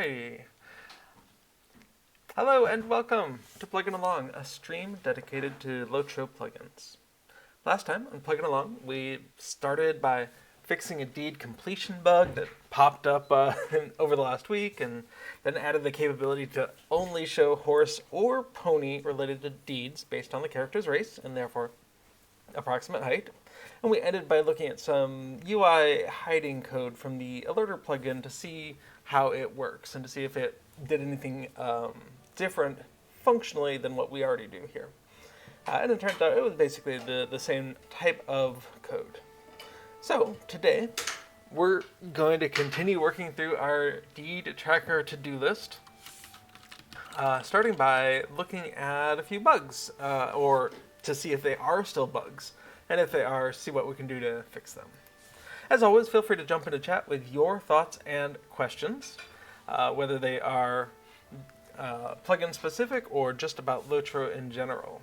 Alrighty. Hello and welcome to Plugin Along, a stream dedicated to LOTRO plugins. Last time on Plugin Along, we started by fixing a deed completion bug that popped up over the last week, and then added the capability to only show horse or pony related to deeds based on the character's race, and therefore approximate height. And we ended by looking at some UI hiding code from the LOTRO plugin to see how it works and to see if it did anything different functionally than what we already do here. And it turns out it was basically the same type of code. So today we're going to continue working through our deed tracker to-do list, starting by looking at a few bugs, or to see if they are still bugs, and if they are, see what we can do to fix them. As always, feel free to jump into chat with your thoughts and questions, whether they are plugin specific or just about LOTRO in general.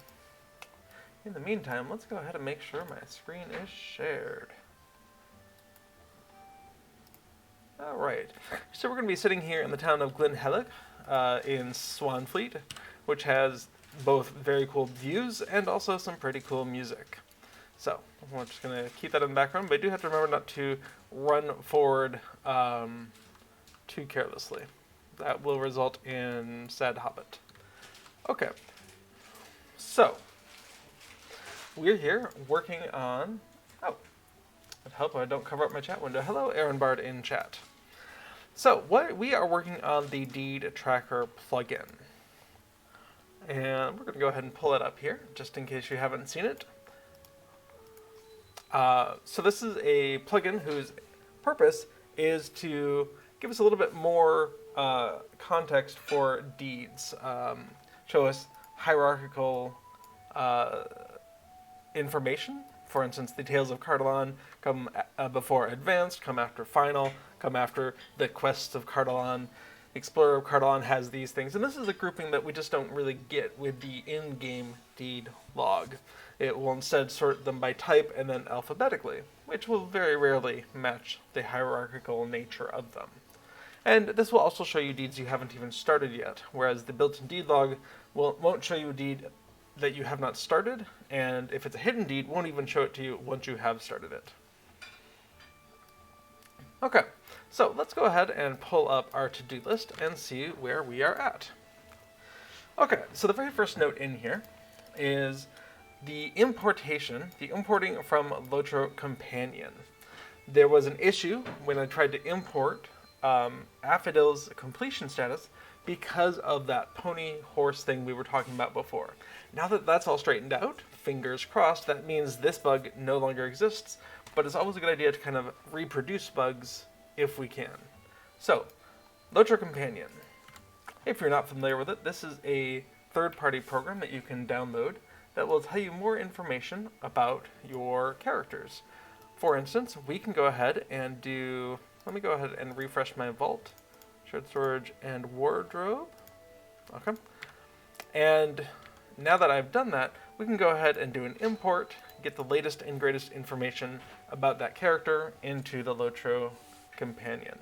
In the meantime, let's go ahead and make sure my screen is shared. Alright, so we're going to be sitting here in the town of Glenhelic in Swanfleet, which has both very cool views and also some pretty cool music. So, we're just going to keep that in the background, but I do have to remember not to run forward too carelessly. That will result in Sad Hobbit. Okay, so we're here working on, I hope I don't cover up my chat window. Hello, Aaron Bard in chat. So, we are working on the Deed Tracker plugin. And we're going to go ahead and pull it up here, just in case you haven't seen it. So this is a plugin whose purpose is to give us a little bit more context for deeds, show us hierarchical information. For instance, the Tales of Cardolan come before Advanced, come after Final, come after the Quests of Cardolan. Explorer of Cardolan has these things, and this is a grouping that we just don't really get with the in-game deed log. It will instead sort them by type and then alphabetically, which will very rarely match the hierarchical nature of them. And this will also show you deeds you haven't even started yet, whereas the built-in deed log won't show you a deed that you have not started, and if it's a hidden deed, won't even show it to you once you have started it. Okay, so let's go ahead and pull up our to-do list and see where we are at. Okay, so the very first note in here is the importing from LOTRO Companion. There was an issue when I tried to import Affidil's completion status because of that pony-horse thing we were talking about before. Now that that's all straightened out, fingers crossed, that means this bug no longer exists, but it's always a good idea to kind of reproduce bugs if we can. So, LOTRO Companion. If you're not familiar with it, this is a third-party program that you can download that will tell you more information about your characters. For instance, we can go ahead and let me go ahead and refresh my vault, shared storage, and wardrobe. Okay. And now that I've done that, we can go ahead and do an import, get the latest and greatest information about that character into the LOTRO Companion.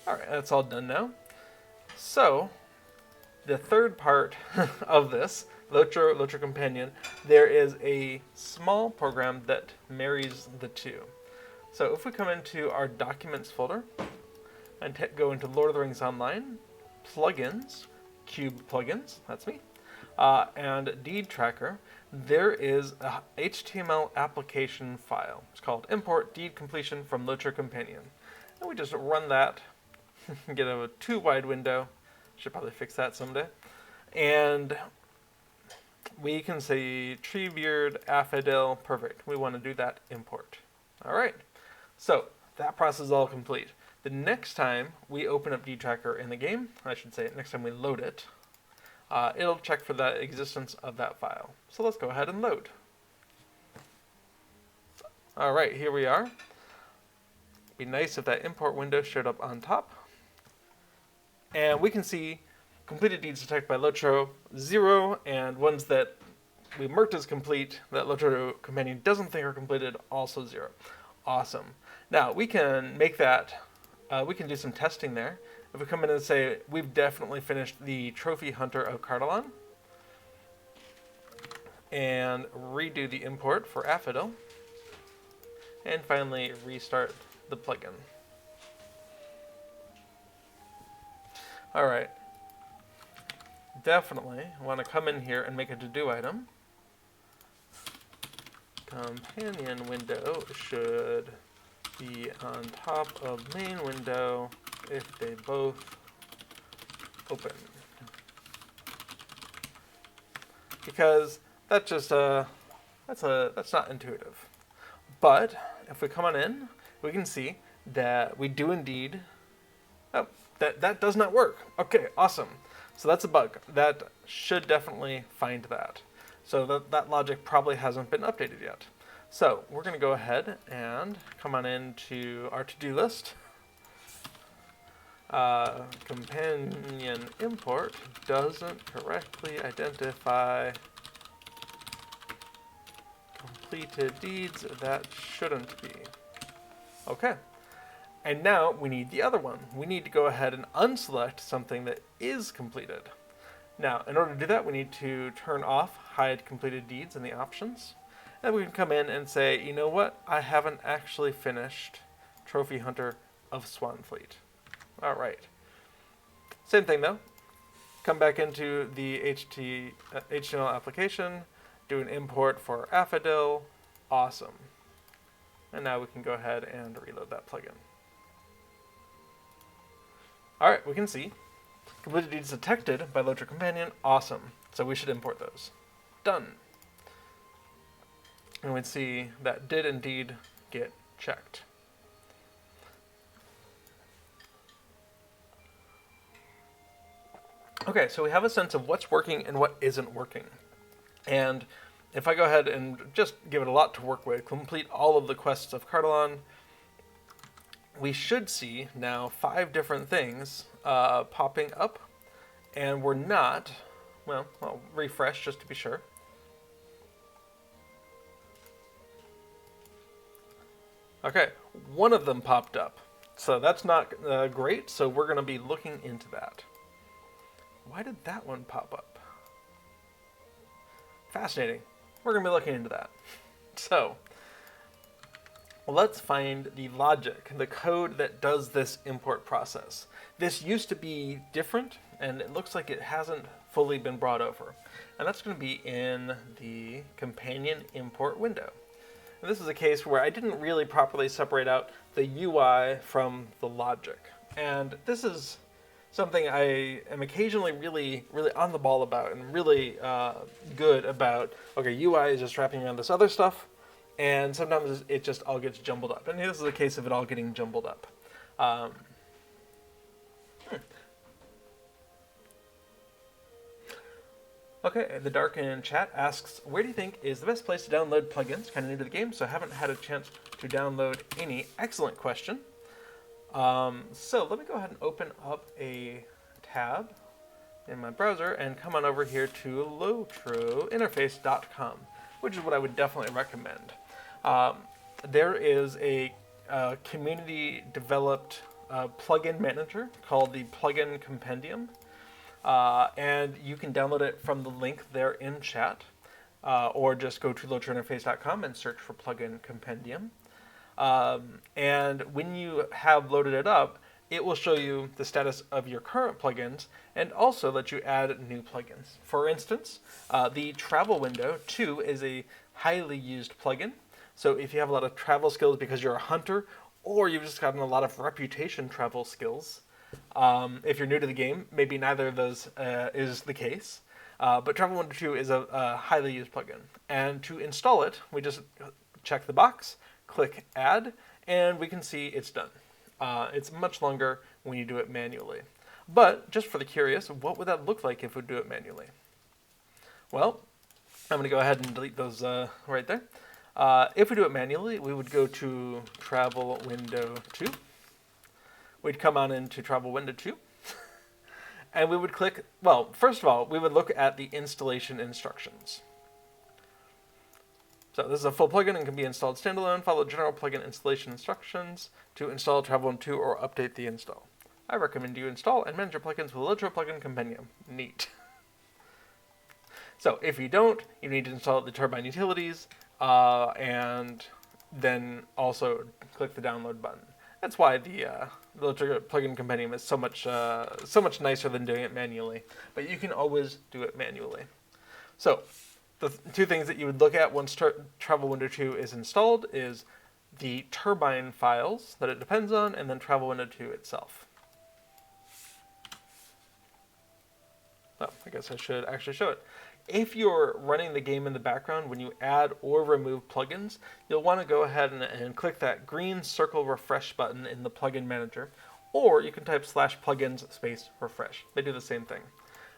Alright, that's all done now. So, the third part of this, LOTRO Companion, there is a small program that marries the two. So if we come into our Documents folder and go into Lord of the Rings Online, Plugins, Cube Plugins, that's me, and Deed Tracker, there is a HTML application file. It's called Import Deed Completion from LOTRO Companion. And we just run that, get a too wide window, should probably fix that someday, and we can say Treebeard, Affidil, perfect. We want to do that import. Alright, so that process is all complete. The next time we open up Deed Tracker in the game, I should say next time we load it, it'll check for the existence of that file. So let's go ahead and load. Alright, here we are. It'd be nice if that import window showed up on top. And we can see completed deeds detected by LOTRO 0, and ones that we marked as complete that LOTRO Companion doesn't think are completed, also 0. Awesome. Now we can make that we can do some testing there. If we come in and say, we've definitely finished the Trophy Hunter of Cardalon, and redo the import for Affidel, and finally restart the plugin. Alright, definitely want to come in here and make a to-do item. Companion window should be on top of main window if they both open. Because that just that's not intuitive. But if we come on in, we can see that we do indeed. Oh, that does not work. Okay, awesome. So that's a bug. That should definitely find that. So that logic probably hasn't been updated yet. So we're going to go ahead and come on into our to-do list. Companion import doesn't correctly identify completed deeds. That shouldn't be. Okay. And now we need the other one. We need to go ahead and unselect something that is completed. Now, in order to do that, we need to turn off hide completed deeds in the options. And we can come in and say, you know what? I haven't actually finished Trophy Hunter of Swanfleet. All right. Same thing though. Come back into the HTML application, do an import for Affidel. Awesome. And now we can go ahead and reload that plugin. All right, we can see completed deeds detected by LOTRO Companion. Awesome. So we should import those. Done. And we see that did indeed get checked. Okay, so we have a sense of what's working and what isn't working. And if I go ahead and just give it a lot to work with, complete all of the quests of Cardalon, we should see now 5 different things popping up. And we're not, well, I'll refresh just to be sure. Okay, one of them popped up. So that's not great, so we're going to be looking into that. Why did that one pop up? Fascinating. We're going to be looking into that. So, let's find the logic, the code that does this import process. This used to be different, and it looks like it hasn't fully been brought over. And that's going to be in the companion import window. And this is a case where I didn't really properly separate out the UI from the logic. And this is something I am occasionally really on the ball about and really good about. Okay, UI is just wrapping around this other stuff, and sometimes it just all gets jumbled up. And this is a case of it all getting jumbled up. Okay, the Dark in chat asks, where do you think is the best place to download plugins? Kind of new to the game, so I haven't had a chance to download any. Excellent question. So let me go ahead and open up a tab in my browser and come on over here to LOTROinterface.com, which is what I would definitely recommend. There is a community-developed plugin manager called the Plugin Compendium. And you can download it from the link there in chat, or just go to LOTROinterface.com and search for Plugin Compendium. And when you have loaded it up, it will show you the status of your current plugins and also let you add new plugins. For instance, the Travel Window 2 is a highly used plugin. So if you have a lot of travel skills because you're a hunter, or you've just gotten a lot of reputation travel skills, if you're new to the game, maybe neither of those is the case. But Travel Window 2 is a highly used plugin. And to install it, we just check the box, click Add, and we can see it's done. It's much longer when you do it manually. But just for the curious, what would that look like if we do it manually? Well, I'm going to go ahead and delete those right there. If we do it manually, we would go to Travel Window 2. We'd come on into Travel Window 2. And we would click, well, first of all, we would look at the installation instructions. So this is a full plugin and can be installed standalone. Follow general plugin installation instructions to install Travel Window 2 or update the install. I recommend you install and manage your plugins with LOTRO Plugin Companion. Neat. So if you don't, you need to install the Turbine utilities and then also click the download button. That's why the LOTRO Plugin Companion is so much nicer than doing it manually. But you can always do it manually. So the two things that you would look at once Travel Window 2 is installed is the Turbine files that it depends on, and then Travel Window 2 itself. Oh, I guess I should actually show it. If you're running the game in the background, when you add or remove plugins, you'll want to go ahead and click that green circle refresh button in the plugin manager, or you can type /plugins space refresh. They do the same thing.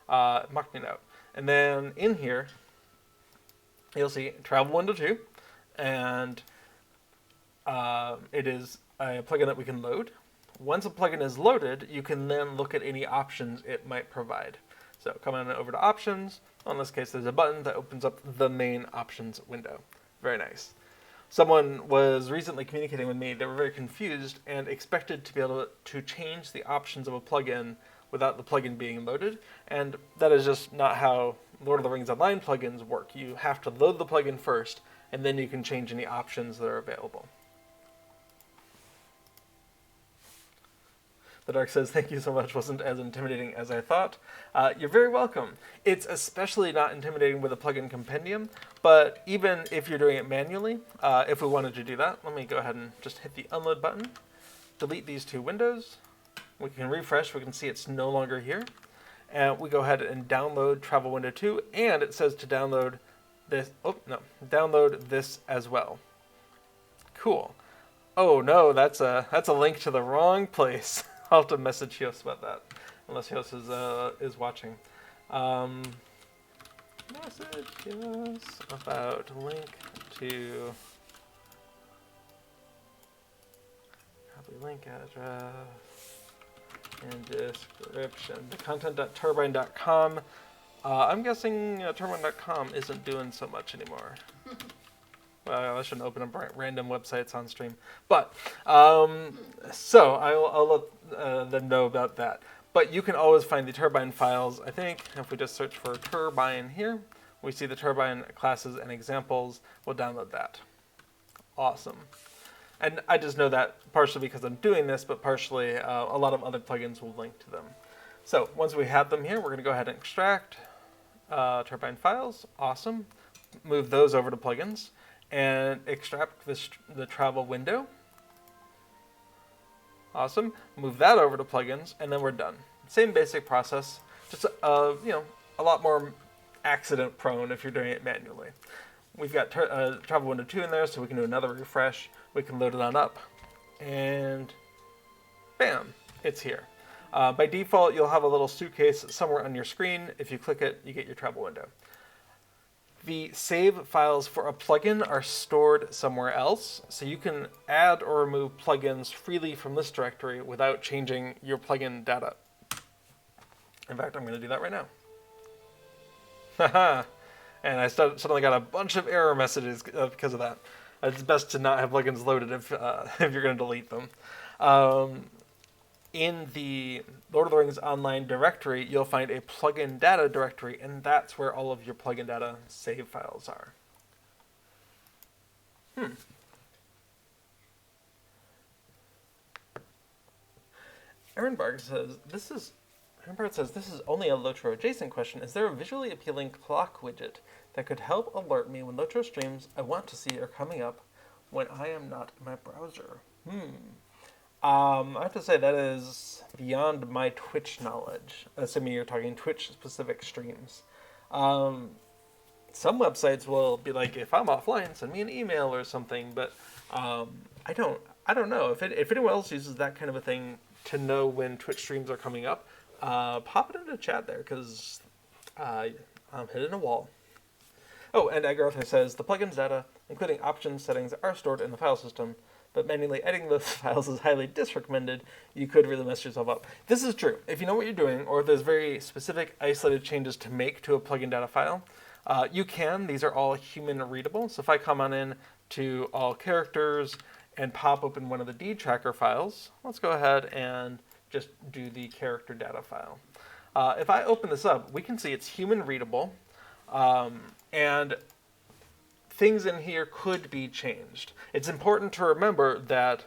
Mark me out. And then in here, you'll see Travel Window 2, and it is a plugin that we can load. Once a plugin is loaded, you can then look at any options it might provide. So come on over to options. In this case, there's a button that opens up the main options window. Very nice. Someone was recently communicating with me. They were very confused and expected to be able to change the options of a plugin without the plugin being loaded. And that is just not how Lord of the Rings Online plugins work. You have to load the plugin first, and then you can change any options that are available. The Dark says, thank you so much, wasn't as intimidating as I thought. You're very welcome. It's especially not intimidating with a plugin compendium, but even if you're doing it manually, if we wanted to do that, let me go ahead and just hit the unload button, delete these two windows. We can refresh, we can see it's no longer here. And we go ahead and download Travel Window 2, and it says to download this, download this as well. Cool. Oh no, that's a link to the wrong place. I'll have to message Hios about that, unless Hios is watching. Message Hios about link to copy link address in description. The content.turbine.com. I'm guessing turbine.com isn't doing so much anymore. Well, I shouldn't open up random websites on stream. But, so I'll let them know about that. But you can always find the Turbine files. I think if we just search for Turbine here, we see the Turbine classes and examples. We'll download that. Awesome. And I just know that partially because I'm doing this, but partially a lot of other plugins will link to them. So once we have them here, we're going to go ahead and extract Turbine files. Awesome. Move those over to plugins. And extract the travel window. Awesome. Move that over to plugins, and then we're done. Same basic process, just a lot more accident prone if you're doing it manually. We've got Travel Window 2 in there, so we can do another refresh. We can load it on up, and bam, it's here. By default, you'll have a little suitcase somewhere on your screen. If you click it, you get your travel window. The save files for a plugin are stored somewhere else, so you can add or remove plugins freely from this directory without changing your plugin data. In fact, I'm going to do that right now. Haha! And I suddenly got a bunch of error messages because of that. It's best to not have plugins loaded if you're going to delete them. In the Lord of the Rings Online directory, you'll find a plugin data directory, and that's where all of your plugin data save files are. Aaron Bart says, this is only a LOTRO adjacent question. Is there a visually appealing clock widget that could help alert me when LOTRO streams I want to see are coming up when I am not in my browser? I have to say that is beyond my Twitch knowledge, assuming you're talking Twitch-specific streams. Some websites will be like, if I'm offline, send me an email or something, but I don't know. If anyone else uses that kind of a thing to know when Twitch streams are coming up, pop it into chat there, because I'm hitting a wall. Oh, and Agartha says, the plugins data, including options settings, are stored in the file system, but manually editing those files is highly disrecommended. You could really mess yourself up. This is true. If you know what you're doing, or if there's very specific isolated changes to make to a plugin data file, These are all human readable. So if I come on in to all characters and pop open one of the D tracker files, let's go ahead and just do the character data file. If I open this up, we can see it's human readable, and things in here could be changed. It's important to remember that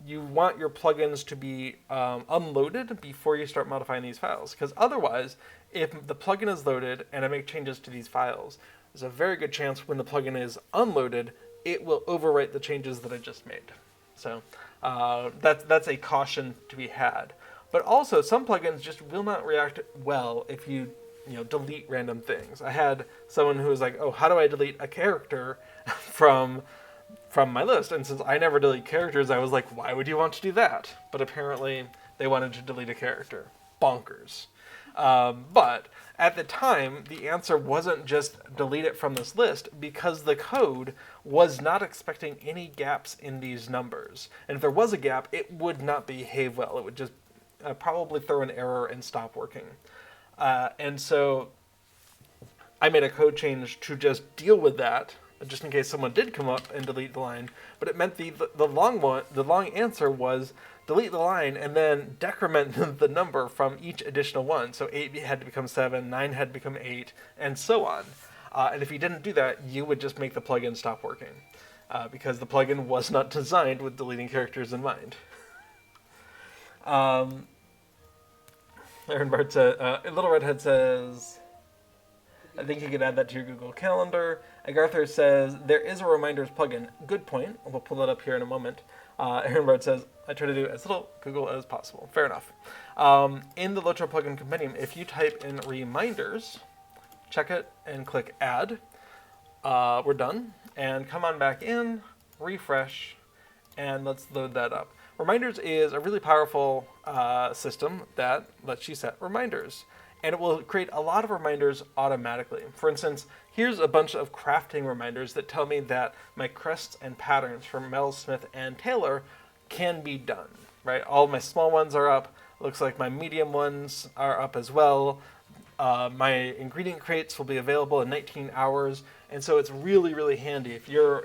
you want your plugins to be unloaded before you start modifying these files, because otherwise, if the plugin is loaded and I make changes to these files, there's a very good chance when the plugin is unloaded, it will overwrite the changes that I just made. So that's a caution to be had. But also, some plugins just will not react well if you delete random things. I had someone who was like, "Oh, how do I delete a character from my list?" And since I never delete characters, I was like, "Why would you want to do that?" But apparently, they wanted to delete a character. Bonkers. But at the time, the answer wasn't just delete it from this list, because the code was not expecting any gaps in these numbers. And if there was a gap, it would not behave well. It would just probably throw an error and stop working. And so I made a code change to just deal with that, just in case someone did come up and delete the line. But it meant the long answer was delete the line and then decrement the number from each additional one. So 8 had to become 7, 9 had to become 8, and so on. And if you didn't do that, you would just make the plugin stop working, because the plugin was not designed with deleting characters in mind. Aaron Bart said, Little Redhead says, I think you could add that to your Google Calendar. Agartha says, there is a reminders plugin. Good point. We'll pull that up here in a moment. Aaron Bart says, I try to do as little Google as possible. Fair enough. In the LOTRO Plugin Companion, if you type in reminders, check it and click add, we're done. And come on back in, refresh, and let's load that up. Reminders is a really powerful system that lets you set reminders. And it will create a lot of reminders automatically. For instance, here's a bunch of crafting reminders that tell me that my crests and patterns from Mel, Smith, and Taylor can be done, right? All my small ones are up. Looks like my medium ones are up as well. My ingredient crates will be available in 19 hours. And so it's really, really handy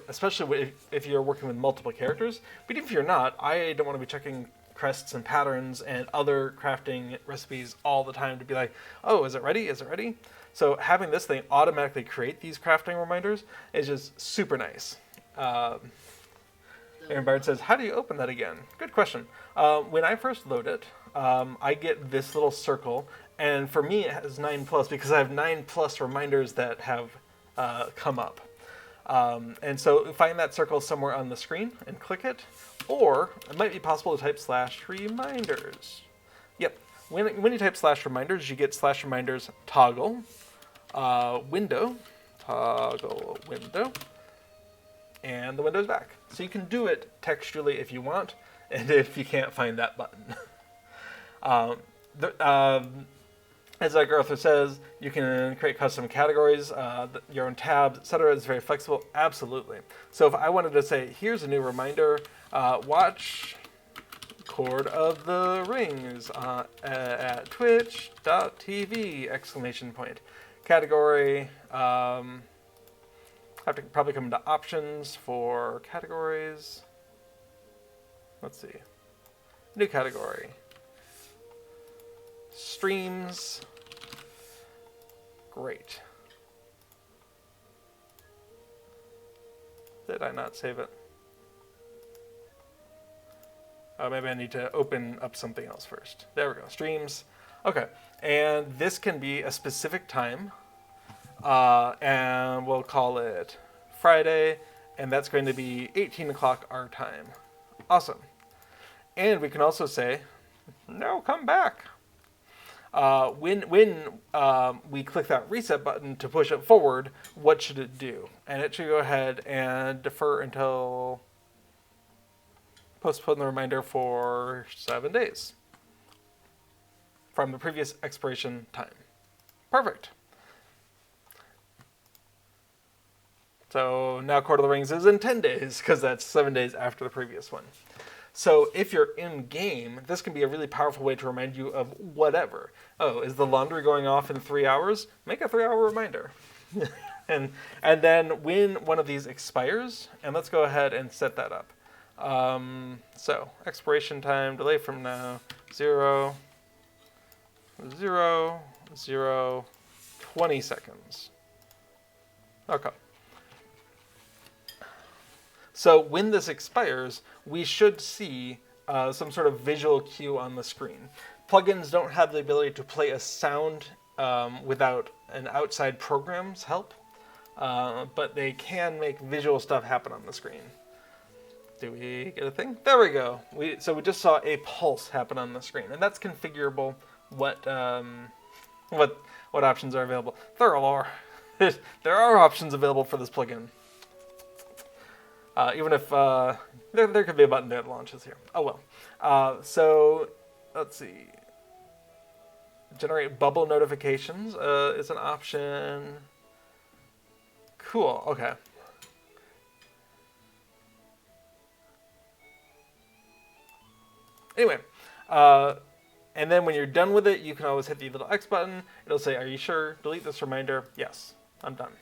especially if you're working with multiple characters. But even if you're not, I don't want to be checking crests and patterns and other crafting recipes all the time to be like, oh, is it ready? Is it ready? So having this thing automatically create these crafting reminders is just super nice. Aaron Bard says, how do you open that again? Good question. When I first load it, I get this little circle, and for me it has 9+ because I have 9+ reminders that have come up. And so find that circle somewhere on the screen and click it, or it might be possible to type /reminders. Yep, when you type /reminders, you get /reminders toggle window, toggle window, and the window's back. So you can do it textually if you want, and if you can't find that button. As Arthur says, you can create custom categories, your own tabs, etc. It's very flexible. Absolutely. So if I wanted to say, here's a new reminder, watch Chord of the Rings at twitch.tv! Category, I have to probably come into options for categories. Let's see. New category. Streams. Great. Did I not save it? Oh, maybe I need to open up something else first. There we go. Streams. Okay. And this can be a specific time. And we'll call it Friday. And that's going to be 18 o'clock our time. Awesome. And we can also say, no, come back. When we click that reset button to push it forward, what should it do? And it should go ahead and defer until postpone the reminder for 7 days from the previous expiration time. Perfect. So now Chord of the Rings is in 10 days because that's 7 days after the previous one. So if you're in game, this can be a really powerful way to remind you of whatever. Oh, is the laundry going off in 3 hours? Make a 3-hour reminder. and then when one of these expires, and let's go ahead and set that up. So expiration time, delay from now, 0, 0, 0, 20 seconds. Okay. So when this expires, we should see some sort of visual cue on the screen. Plugins don't have the ability to play a sound without an outside program's help, but they can make visual stuff happen on the screen. Do we get a thing? There we go. So we just saw a pulse happen on the screen, and that's configurable. What options are available? There are options available for this plugin. Even if there could be a button that launches here. Oh well. So let's see. Generate bubble notifications is an option. Cool. Okay. Anyway, and then when you're done with it, you can always hit the little X button. It'll say, "Are you sure? Delete this reminder." Yes, I'm done.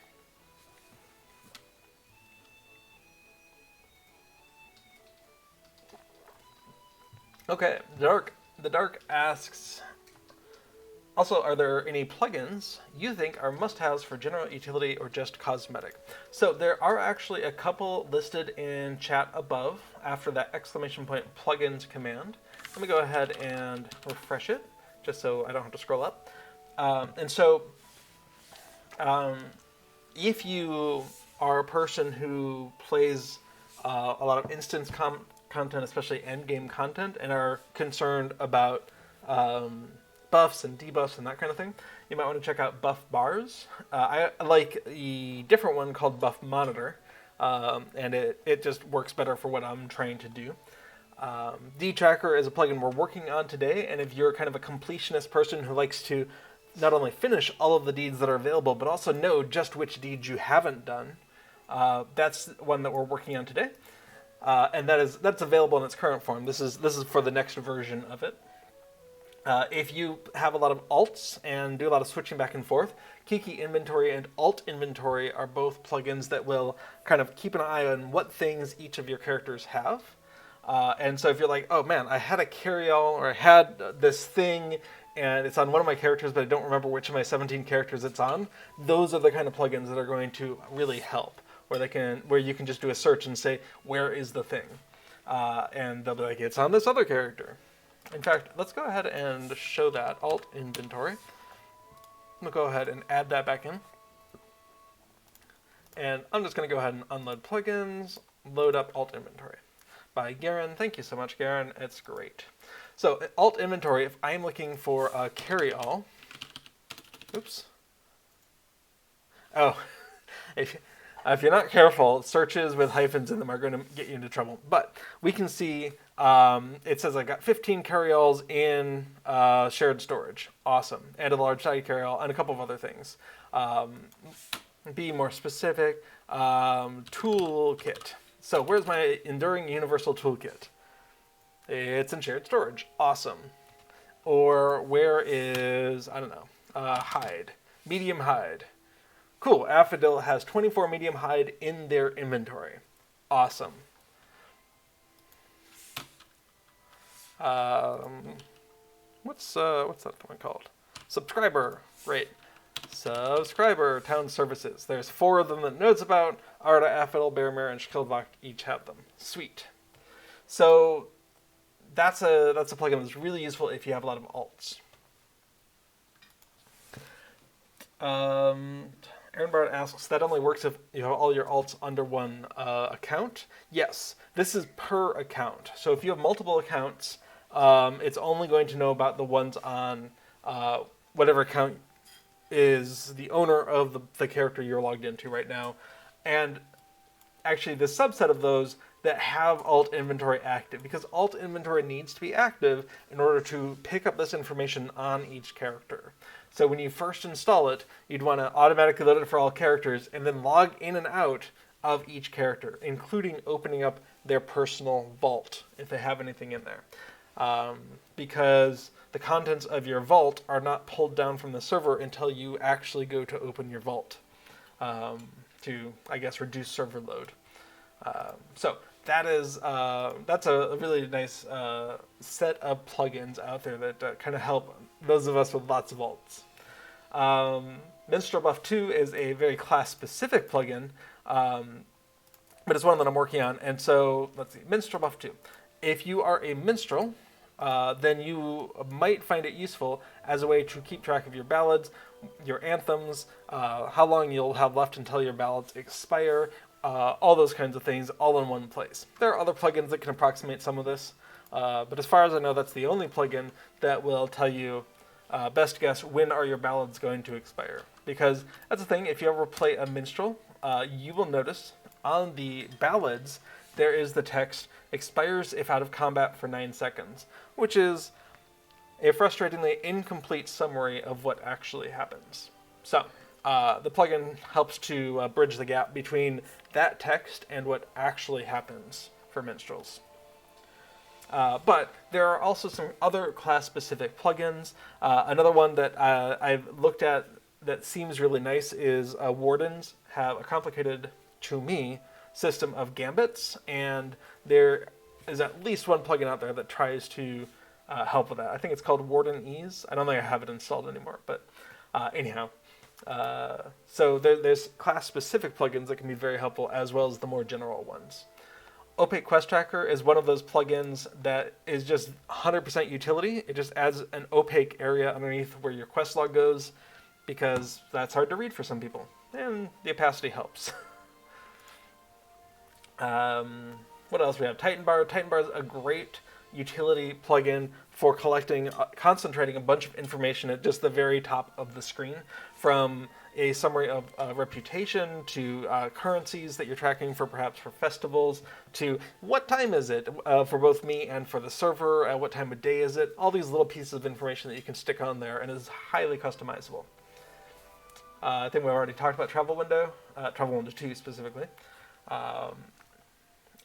Okay, The Dark asks, also, are there any plugins you think are must-haves for general utility or just cosmetic? So there are actually a couple listed in chat above after that exclamation point plugins command. Let me go ahead and refresh it just so I don't have to scroll up. If you are a person who plays a lot of instance content, especially endgame content, and are concerned about buffs and debuffs and that kind of thing, you might want to check out buff bars. I like the different one called buff monitor, and it just works better for what I'm trying to do. D-Tracker is a plugin we're working on today, and if you're kind of a completionist person who likes to not only finish all of the deeds that are available, but also know just which deeds you haven't done, that's one that we're working on today. And that's available in its current form. This is for the next version of it. If you have a lot of alts and do a lot of switching back and forth, Kiki Inventory and Alt Inventory are both plugins that will kind of keep an eye on what things each of your characters have. And so if you're like, oh man, I had a carry-all or I had this thing and it's on one of my characters, but I don't remember which of my 17 characters it's on, those are the kind of plugins that are going to really help, where you can just do a search and say, where is the thing? And they'll be like, it's on this other character. In fact, let's go ahead and show that Alt Inventory. We'll go ahead and add that back in. And I'm just going to go ahead and unload plugins, load up Alt Inventory. By Garen. Thank you so much, Garen. It's great. So, Alt Inventory, if I'm looking for a carry-all... Oops. Oh. If you're not careful, searches with hyphens in them are going to get you into trouble. But we can see it says I got 15 carry-alls in shared storage. Awesome. And a large side carry-all and a couple of other things. Be more specific. Toolkit. So where's my Enduring Universal Toolkit? It's in shared storage. Awesome. Or where is, I don't know, hide. Medium hide. Cool. Affodil has 24 medium hide in their inventory. Awesome. What's that one called? Subscriber. Right. Subscriber town services. There's 4 of them that knows about. Arda, Affodil, Bearmere, and Shkildvok each have them. Sweet. So that's a plugin that's really useful if you have a lot of alts. Aaron Bard asks, that only works if you have all your alts under one account? Yes. This is per account. So if you have multiple accounts, it's only going to know about the ones on whatever account is the owner of the character you're logged into right now. And actually the subset of those that have Alt Inventory active, because Alt Inventory needs to be active in order to pick up this information on each character. So when you first install it, you'd want to automatically load it for all characters and then log in and out of each character, including opening up their personal vault if they have anything in there. Because the contents of your vault are not pulled down from the server until you actually go to open your vault. to, I guess, reduce server load. So that's a really nice set of plugins out there that kind of help those of us with lots of alts. Minstrel Buff 2 is a very class-specific plugin, but it's one that I'm working on. And so, let's see, Minstrel Buff 2. If you are a minstrel, then you might find it useful as a way to keep track of your ballads, your anthems, how long you'll have left until your ballads expire, all those kinds of things, all in one place. There are other plugins that can approximate some of this, but as far as I know, that's the only plugin that will tell you, best guess, when are your ballads going to expire. Because that's the thing, if you ever play a minstrel, you will notice on the ballads, there is the text, expires if out of combat for 9 seconds, which is a frustratingly incomplete summary of what actually happens. So, the plugin helps to bridge the gap between that text and what actually happens for minstrels. But there are also some other class-specific plugins. Another one that I've looked at that seems really nice is Wardens have a complicated, to me, system of gambits, and there is at least one plugin out there that tries to help with that. I think it's called Warden Ease. I don't think I have it installed anymore, but anyhow. So there's class-specific plugins that can be very helpful, as well as the more general ones. Opaque Quest Tracker is one of those plugins that is just 100% utility. It just adds an opaque area underneath where your quest log goes, because that's hard to read for some people, and the opacity helps. What else we have? Titan Bar. Titan Bar is a great utility plugin for collecting, concentrating a bunch of information at just the very top of the screen, from a summary of reputation to currencies that you're tracking for perhaps for festivals, to what time is it for both me and for the server, what time of day is it, all these little pieces of information that you can stick on there, and is highly customizable. I think we already talked about Travel Window, Travel Window 2 specifically,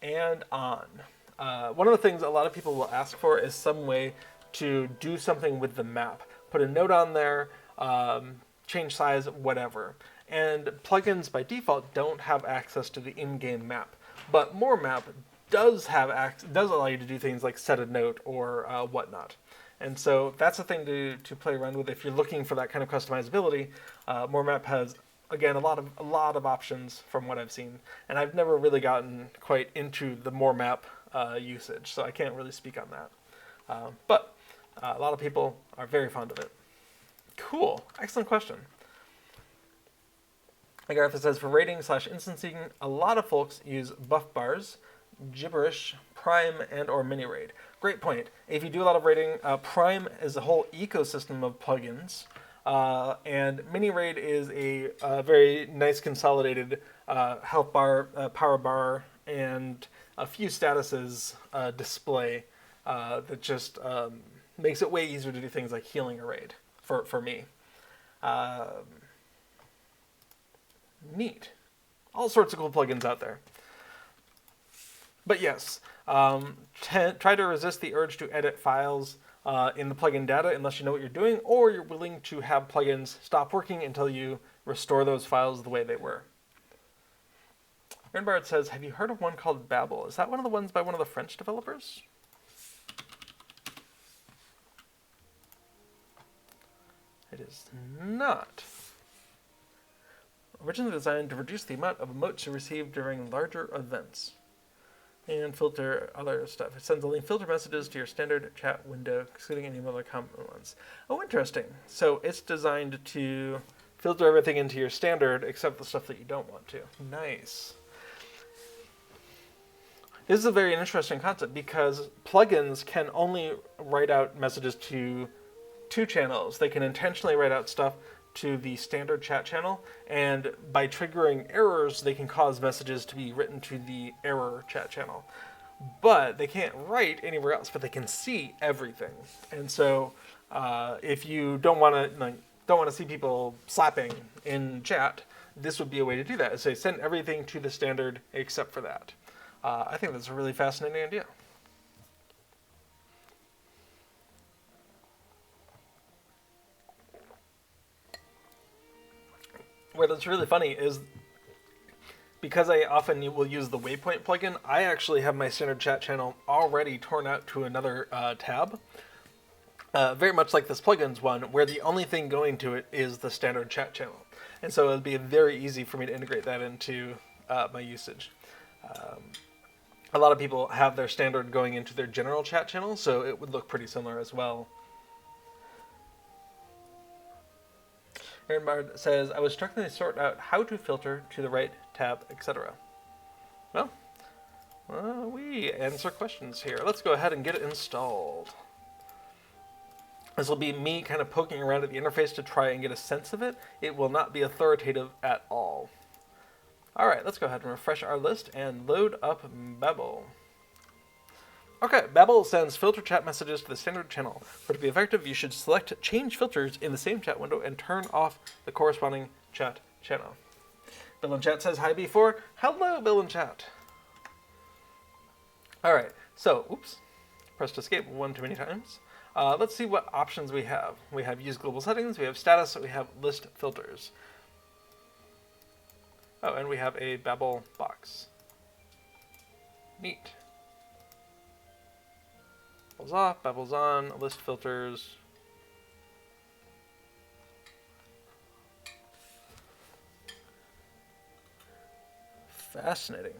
and on. One of the things a lot of people will ask for is some way to do something with the map. Put a note on there, change size, whatever. And plugins by default don't have access to the in-game map. But More Map does allow you to do things like set a note or whatnot. And so that's a thing to play around with if you're looking for that kind of customizability. More Map has, again, a lot of options from what I've seen. And I've never really gotten quite into the More Map usage, so I can't really speak on that. But a lot of people are very fond of it. Cool. Excellent question. Agartha says, for raiding/instancing, a lot of folks use buff bars, gibberish, prime, and or mini raid. Great point. If you do a lot of raiding, prime is a whole ecosystem of plugins, and mini raid is a very nice consolidated health bar, power bar, and a few statuses display that just makes it way easier to do things like healing a raid for me. Neat. All sorts of cool plugins out there. But yes, try to resist the urge to edit files in the plugin data unless you know what you're doing, or you're willing to have plugins stop working until you restore those files the way they were. Ernbard says, have you heard of one called Babel? Is that one of the ones by one of the French developers? It is not. Originally designed to reduce the amount of emotes you receive during larger events. And filter other stuff. It sends only filter messages to your standard chat window, excluding any other common ones. Oh, interesting. So it's designed to filter everything into your standard except the stuff that you don't want to. Nice. This is a very interesting concept because plugins can only write out messages to two channels. They can intentionally write out stuff to the standard chat channel, and by triggering errors, they can cause messages to be written to the error chat channel. But they can't write anywhere else, but they can see everything. And so, if you don't want to see people slapping in chat, this would be a way to do that. Is say send everything to the standard except for that. I think that's a really fascinating idea. where that's really funny is because I often will use the waypoint plugin, I actually have my standard chat channel already torn out to another tab. Very much like this plugins one, where the only thing going to it is the standard chat channel. And so it'll be very easy for me to integrate that into my usage. A lot of people have their standard going into their general chat channel, so it would look pretty similar as well. Aaron Bard says, I was struggling to sort out how to filter to the right tab, etc. Well, we answer questions here. Let's go ahead and get it installed. This will be me kind of poking around at the interface to try and get a sense of it. It will not be authoritative at all. All right, let's go ahead and refresh our list and load up Babel. Okay, Babel sends filter chat messages to the standard channel. For it to be effective, you should select Change Filters in the same chat window and turn off the corresponding chat channel. Bill in Chat says, hi B4. Hello, Bill in Chat. All right, so, oops, pressed escape one too many times. Let's see what options we have. We have Use Global Settings, we have Status, we have List Filters. Oh, and we have a Babel box. Neat. Babel's off, Babel's on, List Filters. Fascinating.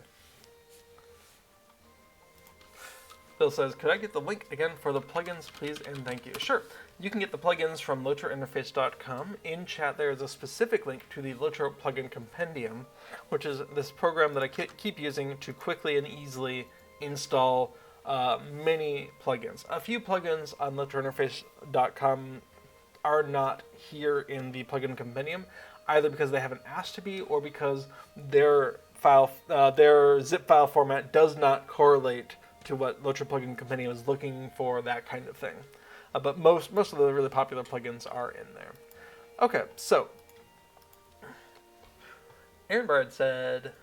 Bill says, could I get the link again for the plugins, please, and thank you. Sure. You can get the plugins from LOTROinterface.com. In chat, there is a specific link to the LOTRO Plugin Compendium, which is this program that I keep using to quickly and easily install many plugins. A few plugins on LOTROinterface.com are not here in the Plugin Compendium, either because they haven't asked to be or because their zip file format does not correlate to what LOTRO Plugin Companion is looking for, that kind of thing. But most of the really popular plugins are in there. Okay, so Aaron Bard said,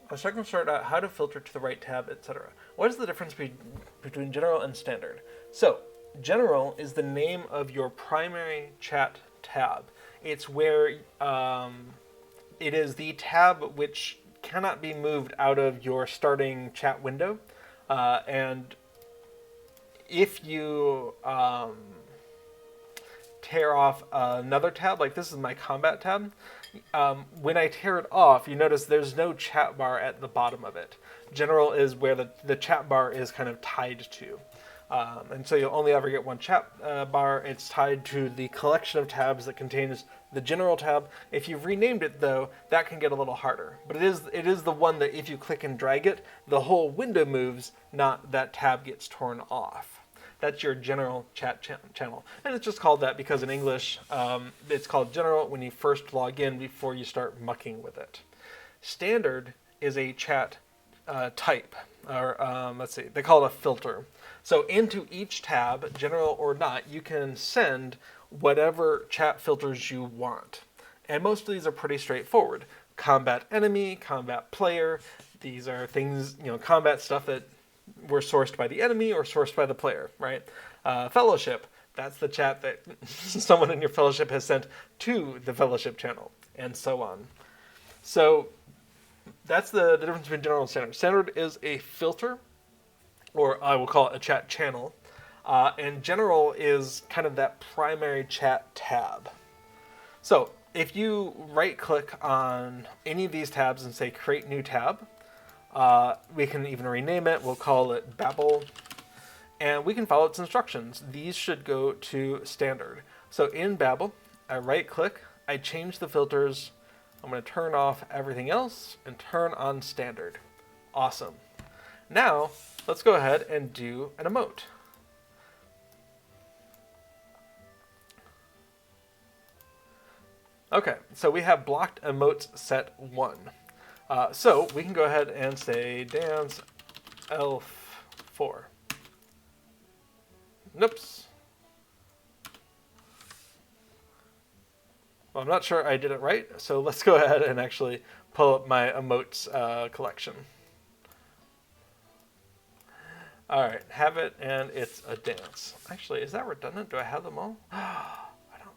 I was trying to sort out how to filter to the right tab, etc. What is the difference between general and standard? So, general is the name of your primary chat tab. It's where it is the tab which cannot be moved out of your starting chat window. And if you tear off another tab, like this is my combat tab, when I tear it off, you notice there's no chat bar at the bottom of it. General is where the chat bar is kind of tied to. And so you'll only ever get one chat bar. It's tied to the collection of tabs that contains the general tab. If you've renamed it, though, that can get a little harder. But it is the one that if you click and drag it, the whole window moves, not that tab gets torn off. That's your general chat channel. And it's just called that because in English, it's called general when you first log in before you start mucking with it. Standard is a chat type, or let's see, they call it a filter. So into each tab, general or not, you can send whatever chat filters you want. And most of these are pretty straightforward. Combat enemy, combat player. These are things, combat stuff that were sourced by the enemy or sourced by the player, right? Fellowship, that's the chat that someone in your fellowship has sent to the fellowship channel, and so on. So that's the difference between general and standard. Standard is a filter, or I will call it a chat channel. And general is kind of that primary chat tab. So if you right-click on any of these tabs and say Create New Tab, we can even rename it. We'll call it Babel. And we can follow its instructions. These should go to Standard. So in Babel, I right-click, I change the filters. I'm going to turn off everything else and turn on Standard. Awesome. Now, let's go ahead and do an emote. Okay, so we have blocked emotes set 1. So we can go ahead and say dance elf 4. Noops. Well, I'm not sure I did it right, so let's go ahead and actually pull up my emotes collection. All right, have it, and it's a dance. Actually, is that redundant? Do I have them all? I don't.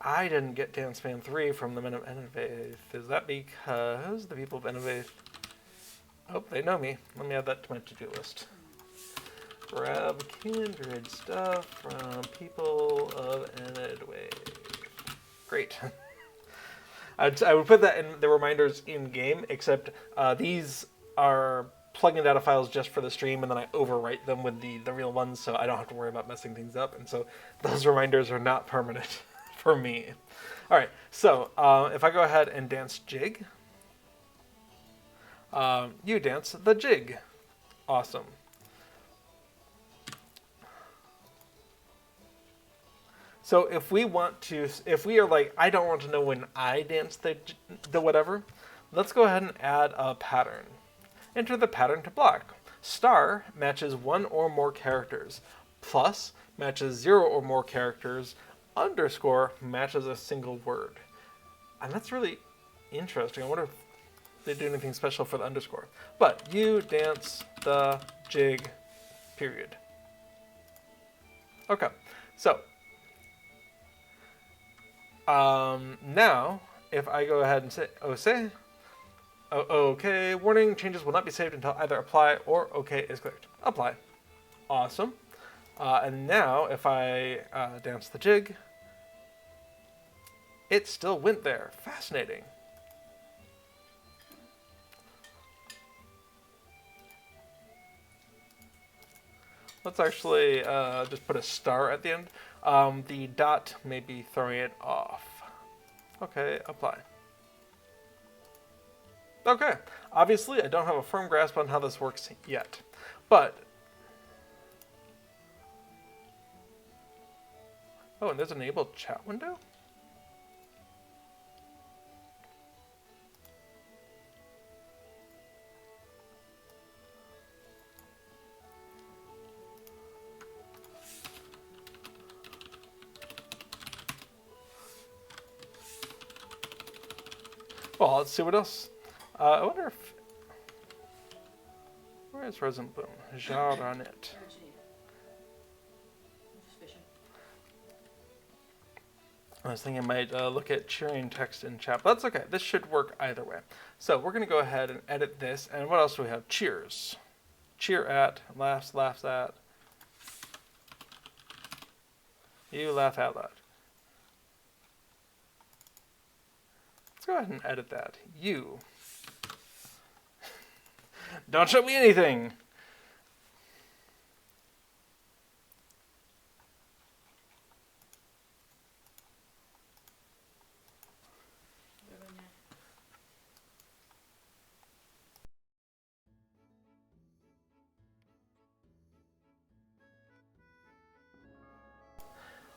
I didn't get Dance Fan 3 from the Men of Innovaith. Is that because the people of Innovaith... Oh, they know me. Let me add that to my to-do list. Grab kindred stuff from people of Innovaith. Great. I would put that in the reminders in-game, except these are plugin data files just for the stream, and then I overwrite them with the real ones, so I don't have to worry about messing things up, and so those reminders are not permanent for me. All right, so if I go ahead and dance jig, you dance the jig. Awesome. So if we are like, I don't want to know when I dance the whatever, let's go ahead and add a pattern. Enter the pattern to block. Star matches 1 or more characters. Plus matches 0 or more characters. Underscore matches a single word. And that's really interesting. I wonder if they do anything special for the underscore. But you dance the jig, period. Okay, so now if I go ahead and say, okay, warning, changes will not be saved until either apply or okay is clicked. Apply. Awesome. And now if I dance the jig, it still went there. Fascinating. Let's actually just put a star at the end. The dot may be throwing it off. Okay, apply. Okay, obviously I don't have a firm grasp on how this works yet, but... Oh, and there's an enabled chat window? Well, let's see what else. I wonder if... Where is Rosenblum? Jaranet. I was thinking I might look at cheering text in chat, but that's okay. This should work either way. So we're going to go ahead and edit this. And what else do we have? Cheers. Cheer at, laughs at. You laugh out loud. Let's go ahead and edit that. You. Don't show me anything.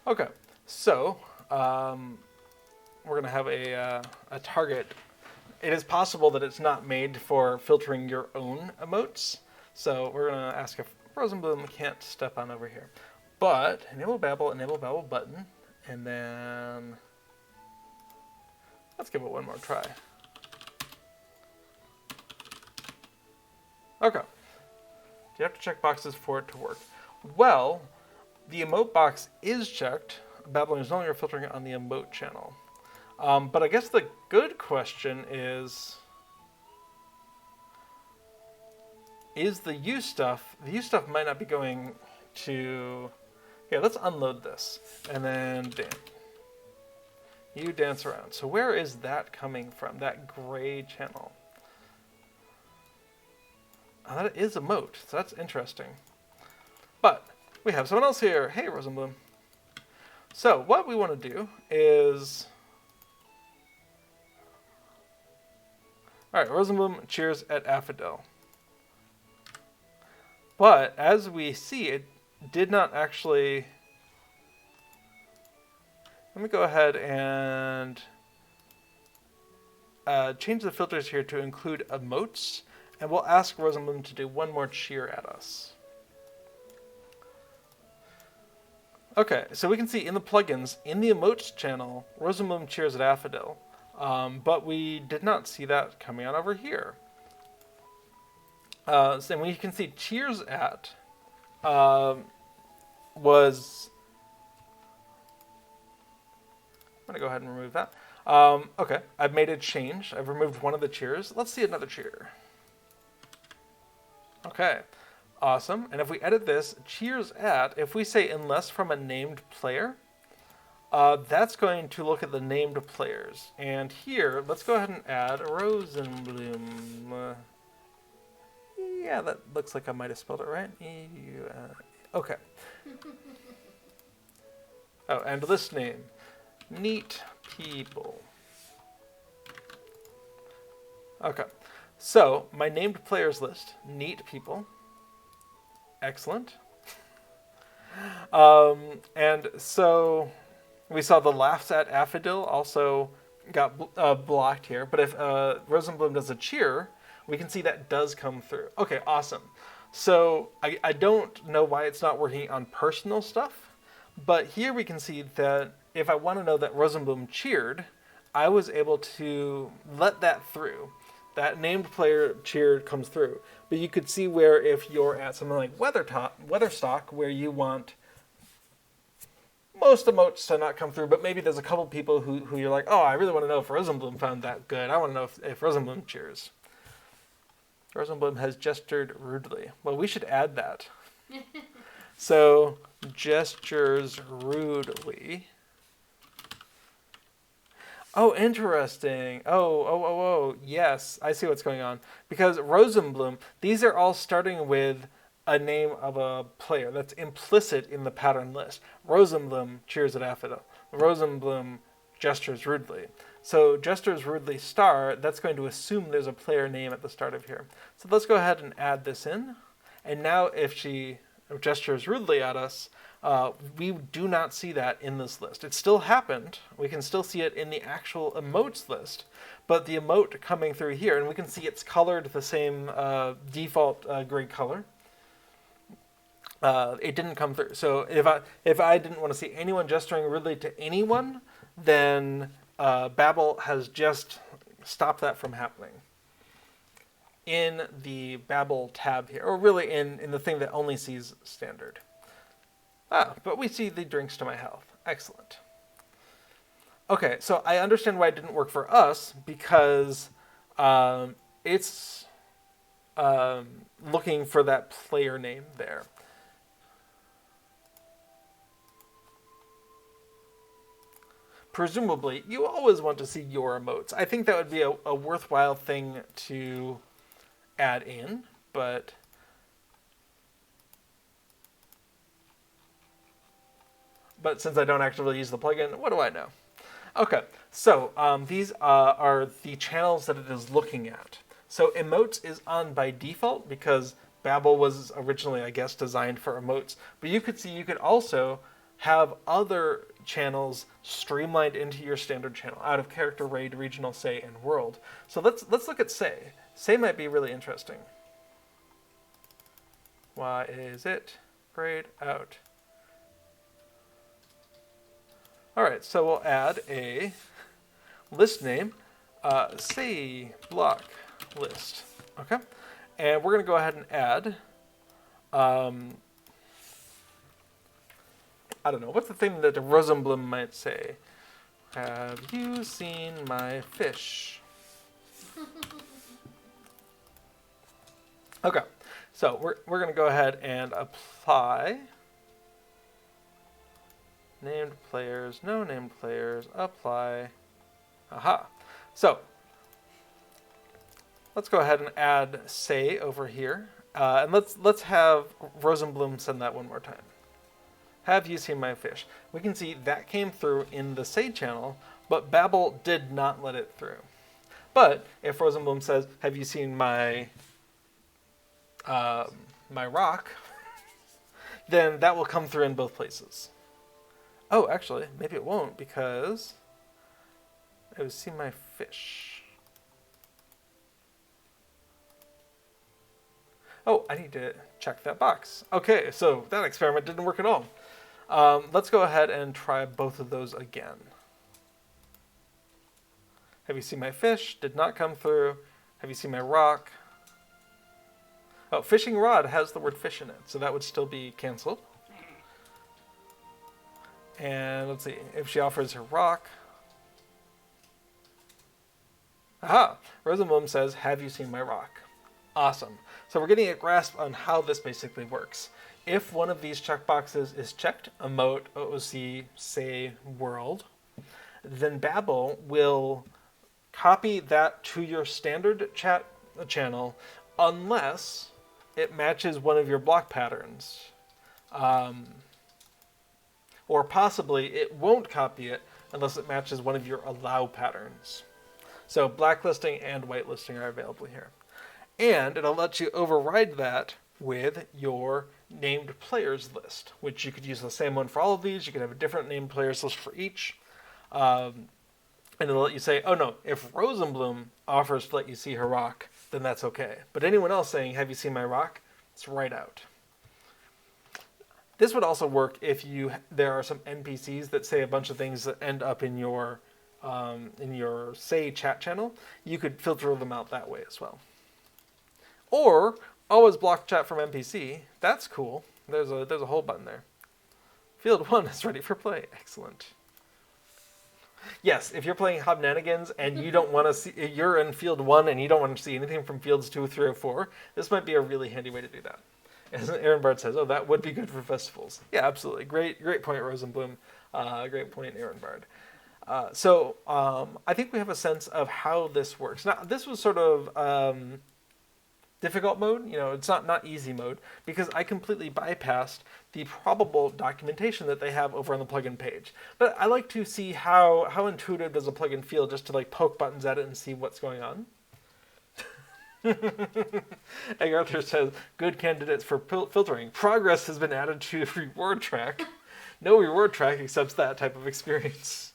Okay, so we're going to have a target. It is possible that it's not made for filtering your own emotes, so we're going to ask if Rosenblum can't step on over here. But enable babble button, and then let's give it one more try. Okay. Do you have to check boxes for it to work? Well, the emote box is checked. Babbling is no longer filtering on the emote channel. But I guess the good question is the use stuff... The use stuff might not be going to... Yeah, let's unload this. And then you dance around. So where is that coming from? That gray channel. Oh, that is emote, so that's interesting. But we have someone else here. Hey, Rosenblum. So what we want to do is... All right, Rosenblum cheers at Affidel. But as we see, it did not actually... Let me go ahead and change the filters here to include emotes, and we'll ask Rosenblum to do one more cheer at us. Okay, so we can see in the plugins, in the emotes channel, Rosenblum cheers at Affidel. But we did not see that coming on over here. So we can see cheers at was I'm going to go ahead and remove that. Okay, I've made a change. I've removed one of the cheers. Let's see another cheer. Okay, awesome. And if we edit this, cheers at, if we say unless from a named player, that's going to look at the named players. And here, let's go ahead and add Rosenblum. Yeah, that looks like I might have spelled it right. Okay. Oh, and list name. Neat people. Okay. So, my named players list. Neat people. Excellent. And so, we saw the laughs at Affodil also got blocked here. But if Rosenblum does a cheer, we can see that does come through. Okay, awesome. So I don't know why it's not working on personal stuff, but here we can see that if I want to know that Rosenblum cheered, I was able to let that through. That named player cheered comes through. But you could see where if you're at something like Weatherstock, where you want most emotes to not come through, but maybe there's a couple people who you're like, oh, I really want to know if Rosenblum found that good. I want to know if Rosenblum cheers. Rosenblum has gestured rudely. Well, we should add that. So, gestures rudely. Oh, interesting. Oh, yes. I see what's going on. Because Rosenblum, these are all starting with a name of a player that's implicit in the pattern list. Rosenblum cheers at Affodil. Rosenblum gestures rudely. So gestures rudely star, that's going to assume there's a player name at the start of here. So let's go ahead and add this in. And now if she gestures rudely at us, we do not see that in this list. It still happened. We can still see it in the actual emotes list. But the emote coming through here, and we can see it's colored the same default gray color. It didn't come through. So if I didn't want to see anyone gesturing rudely to anyone, then Babel has just stopped that from happening in the Babel tab here, or really in the thing that only sees standard. But we see the drinks to my health. Excellent. Okay, so I understand why it didn't work for us, because it's looking for that player name there. Presumably, you always want to see your emotes. I think that would be a worthwhile thing to add in, but since I don't actively use the plugin, what do I know? Okay, so these are the channels that it is looking at. So emotes is on by default because Babel was originally, I guess, designed for emotes. But you could see you could also have other channels streamlined into your standard channel out of character, raid, regional, say, and world. So let's look at say. Say might be really interesting. Why is it grayed out? All right, so we'll add a list name, say block list. Okay, and we're going to go ahead and add. I don't know, what's the thing that Rosenblum might say? Have you seen my fish? Okay, so we're going to go ahead and apply named players, no named players, apply. Aha. So let's go ahead and add say over here, and let's have Rosenblum send that one more time. Have you seen my fish? We can see that came through in the say channel, but Babel did not let it through. But if Rosenblum says, have you seen my my rock, then that will come through in both places. Oh, actually, maybe it won't, because have you seen my fish? Oh, I need to check that box. Okay, so that experiment didn't work at all. Let's go ahead and try both of those again. Have you seen my fish? Did not come through. Have you seen my rock? Oh, fishing rod has the word fish in it, so that would still be canceled. And let's see, if she offers her rock, Aha! Rosenblum says, have you seen my rock? Awesome. So we're getting a grasp on how this basically works. If one of these checkboxes is checked, emote, OOC, say, world, then Babel will copy that to your standard chat channel unless it matches one of your block patterns. Or possibly it won't copy it unless it matches one of your allow patterns. So blacklisting and whitelisting are available here. And it'll let you override that with your named players list, which you could use the same one for all of these. You could have a different named players list for each. And it'll let you say, oh no, if Rosenblum offers to let you see her rock, then that's okay. But anyone else saying, have you seen my rock? It's right out. This would also work if there are some NPCs that say a bunch of things that end up in your say chat channel. You could filter them out that way as well. Or always block chat from NPC. That's cool. There's a whole button there. Field 1 is ready for play. Excellent. Yes, if you're playing Hobnanigans and you don't want to see, you're in field 1 and you don't want to see anything from fields 2, 3, or 4, this might be a really handy way to do that. As Aaron Bard says, oh, that would be good for festivals. Yeah, absolutely. Great point, Rosenblum. Great point, Aaron Bard. So I think we have a sense of how this works. Now, this was sort of difficult mode. It's not easy mode because I completely bypassed the probable documentation that they have over on the plugin page. But I like to see how intuitive does a plugin feel just to like poke buttons at it and see what's going on. Egg Arthur says, good candidates for filtering. Progress has been added to the reward track. No reward track accepts that type of experience.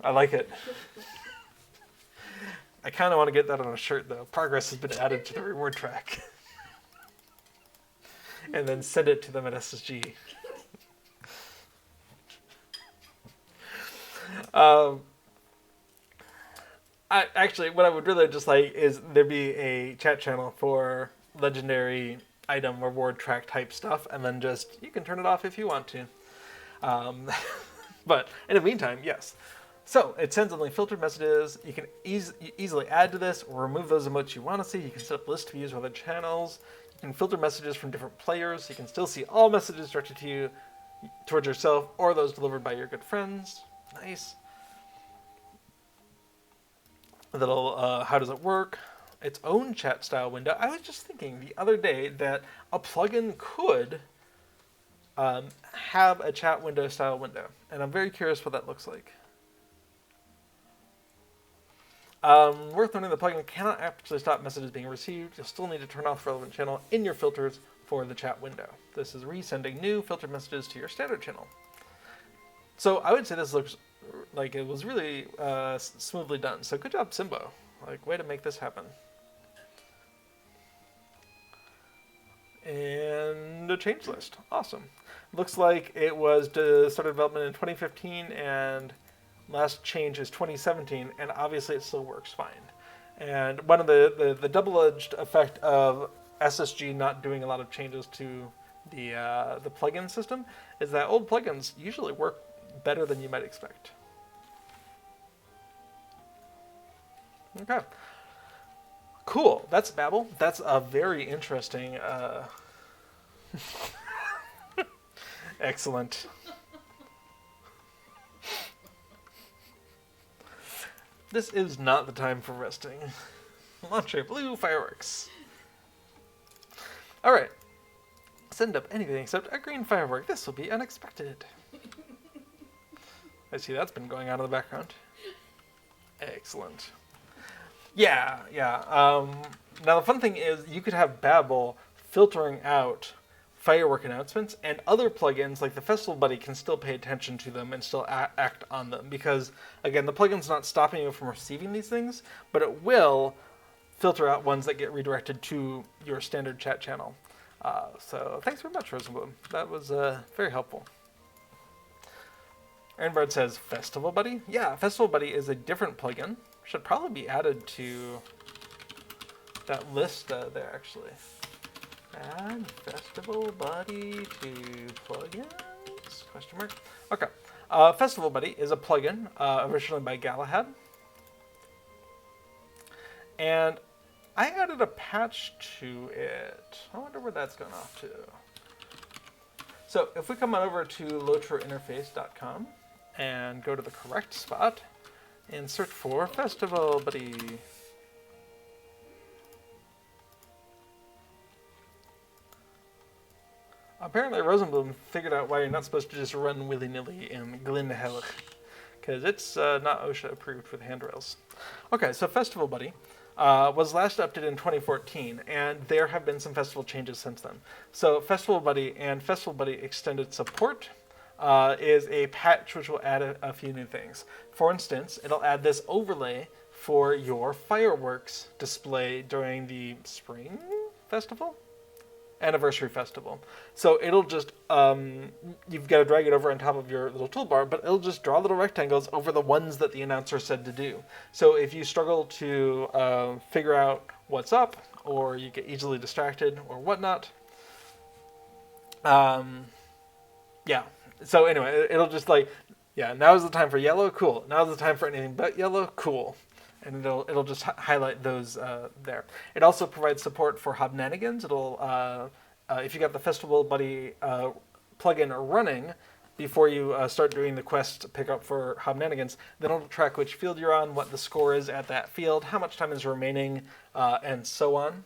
I like it. I kind of want to get that on a shirt, though. Progress has been added to the reward track. And then send it to them at SSG. Actually, what I would really just like is there be a chat channel for legendary item reward track type stuff, and then just, you can turn it off if you want to. But in the meantime, yes. So it sends only filtered messages. You can easily add to this or remove those emotes you want to see. You can set up list views with other channels. You can filter messages from different players. You can still see all messages directed to you, towards yourself, or those delivered by your good friends. Nice. How does it work? Its own chat style window. I was just thinking the other day that a plugin could have a chat window style window, and I'm very curious what that looks like. Worth noting, the plugin cannot actually stop messages being received. You'll still need to turn off the relevant channel in your filters for the chat window. This is resending new filtered messages to your standard channel. So I would say this looks like it was really smoothly done. So good job, Simbo. Like, way to make this happen. And a change list. Awesome. Looks like it was started development in 2015 and last change is 2017, and obviously it still works fine. And one of the double-edged effect of SSG not doing a lot of changes to the plugin system is that old plugins usually work better than you might expect. Okay. Cool. That's Babel. That's a very interesting... Excellent. This is not the time for resting. Launch your blue fireworks. Alright. Send up anything except a green firework. This will be unexpected. I see that's been going on in the background. Excellent. Yeah. Now the fun thing is you could have Babel filtering out firework announcements, and other plugins like the Festival Buddy can still pay attention to them and still act on them, because again, the plugin's not stopping you from receiving these things, but it will filter out ones that get redirected to your standard chat channel. So thanks very much, Rosenblum. That was very helpful. Aaron Bard says, Festival Buddy? Yeah, Festival Buddy is a different plugin. Should probably be added to that list there, actually. Add Festival Buddy to plugins? Question mark. Okay. Festival Buddy is a plugin originally by Galahad. And I added a patch to it. I wonder where that's gone off to. So if we come on over to lotrointerface.com and go to the correct spot and search for Festival Buddy. Apparently Rosenblum figured out why you're not supposed to just run willy-nilly in Glynhelig, because it's not OSHA approved with handrails. Okay, so Festival Buddy was last updated in 2014, and there have been some festival changes since then. So Festival Buddy and Festival Buddy Extended Support is a patch which will add a few new things. For instance, it'll add this overlay for your fireworks display during the Spring Festival? Anniversary Festival. So it'll just, you've got to drag it over on top of your little toolbar, but it'll just draw little rectangles over the ones that the announcer said to do. So if you struggle to figure out what's up, or you get easily distracted, or whatnot, yeah. So anyway, it'll just like, yeah, now's the time for yellow, cool. Now's the time for anything but yellow, cool. And it'll just highlight those there. It also provides support for Hobnanigans. It'll, if you got the Festival Buddy plugin running before you start doing the quest pickup for Hobnanigans, then it'll track which field you're on, what the score is at that field, how much time is remaining, and so on.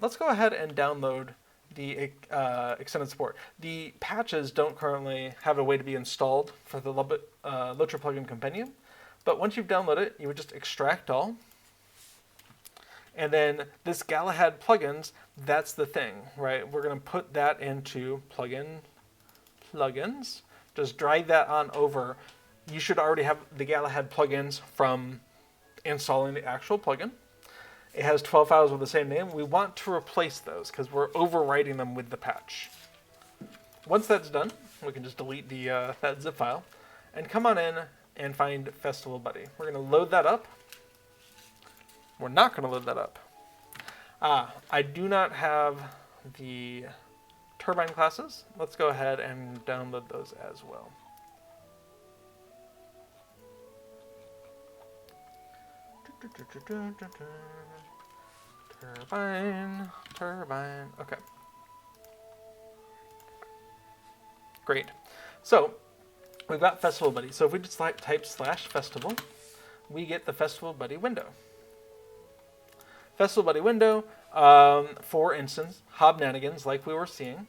Let's go ahead and download the extended support. The patches don't currently have a way to be installed for the LOTRO Plugin Companion. But once you've downloaded it, you would just extract all. And then this Galahad plugins, that's the thing, right? We're going to put that into plugins. Just drag that on over. You should already have the Galahad plugins from installing the actual plugin. It has 12 files with the same name. We want to replace those because we're overwriting them with the patch. Once that's done, we can just delete that zip file and come on in and find Festival Buddy. We're going to load that up. We're not going to load that up. I do not have the turbine classes. Let's go ahead and download those as well. Turbine. Okay. Great. So we've got Festival Buddy. So if we just type /festival, we get the Festival Buddy window. Festival Buddy window, for instance, Hobnanigans, like we were seeing.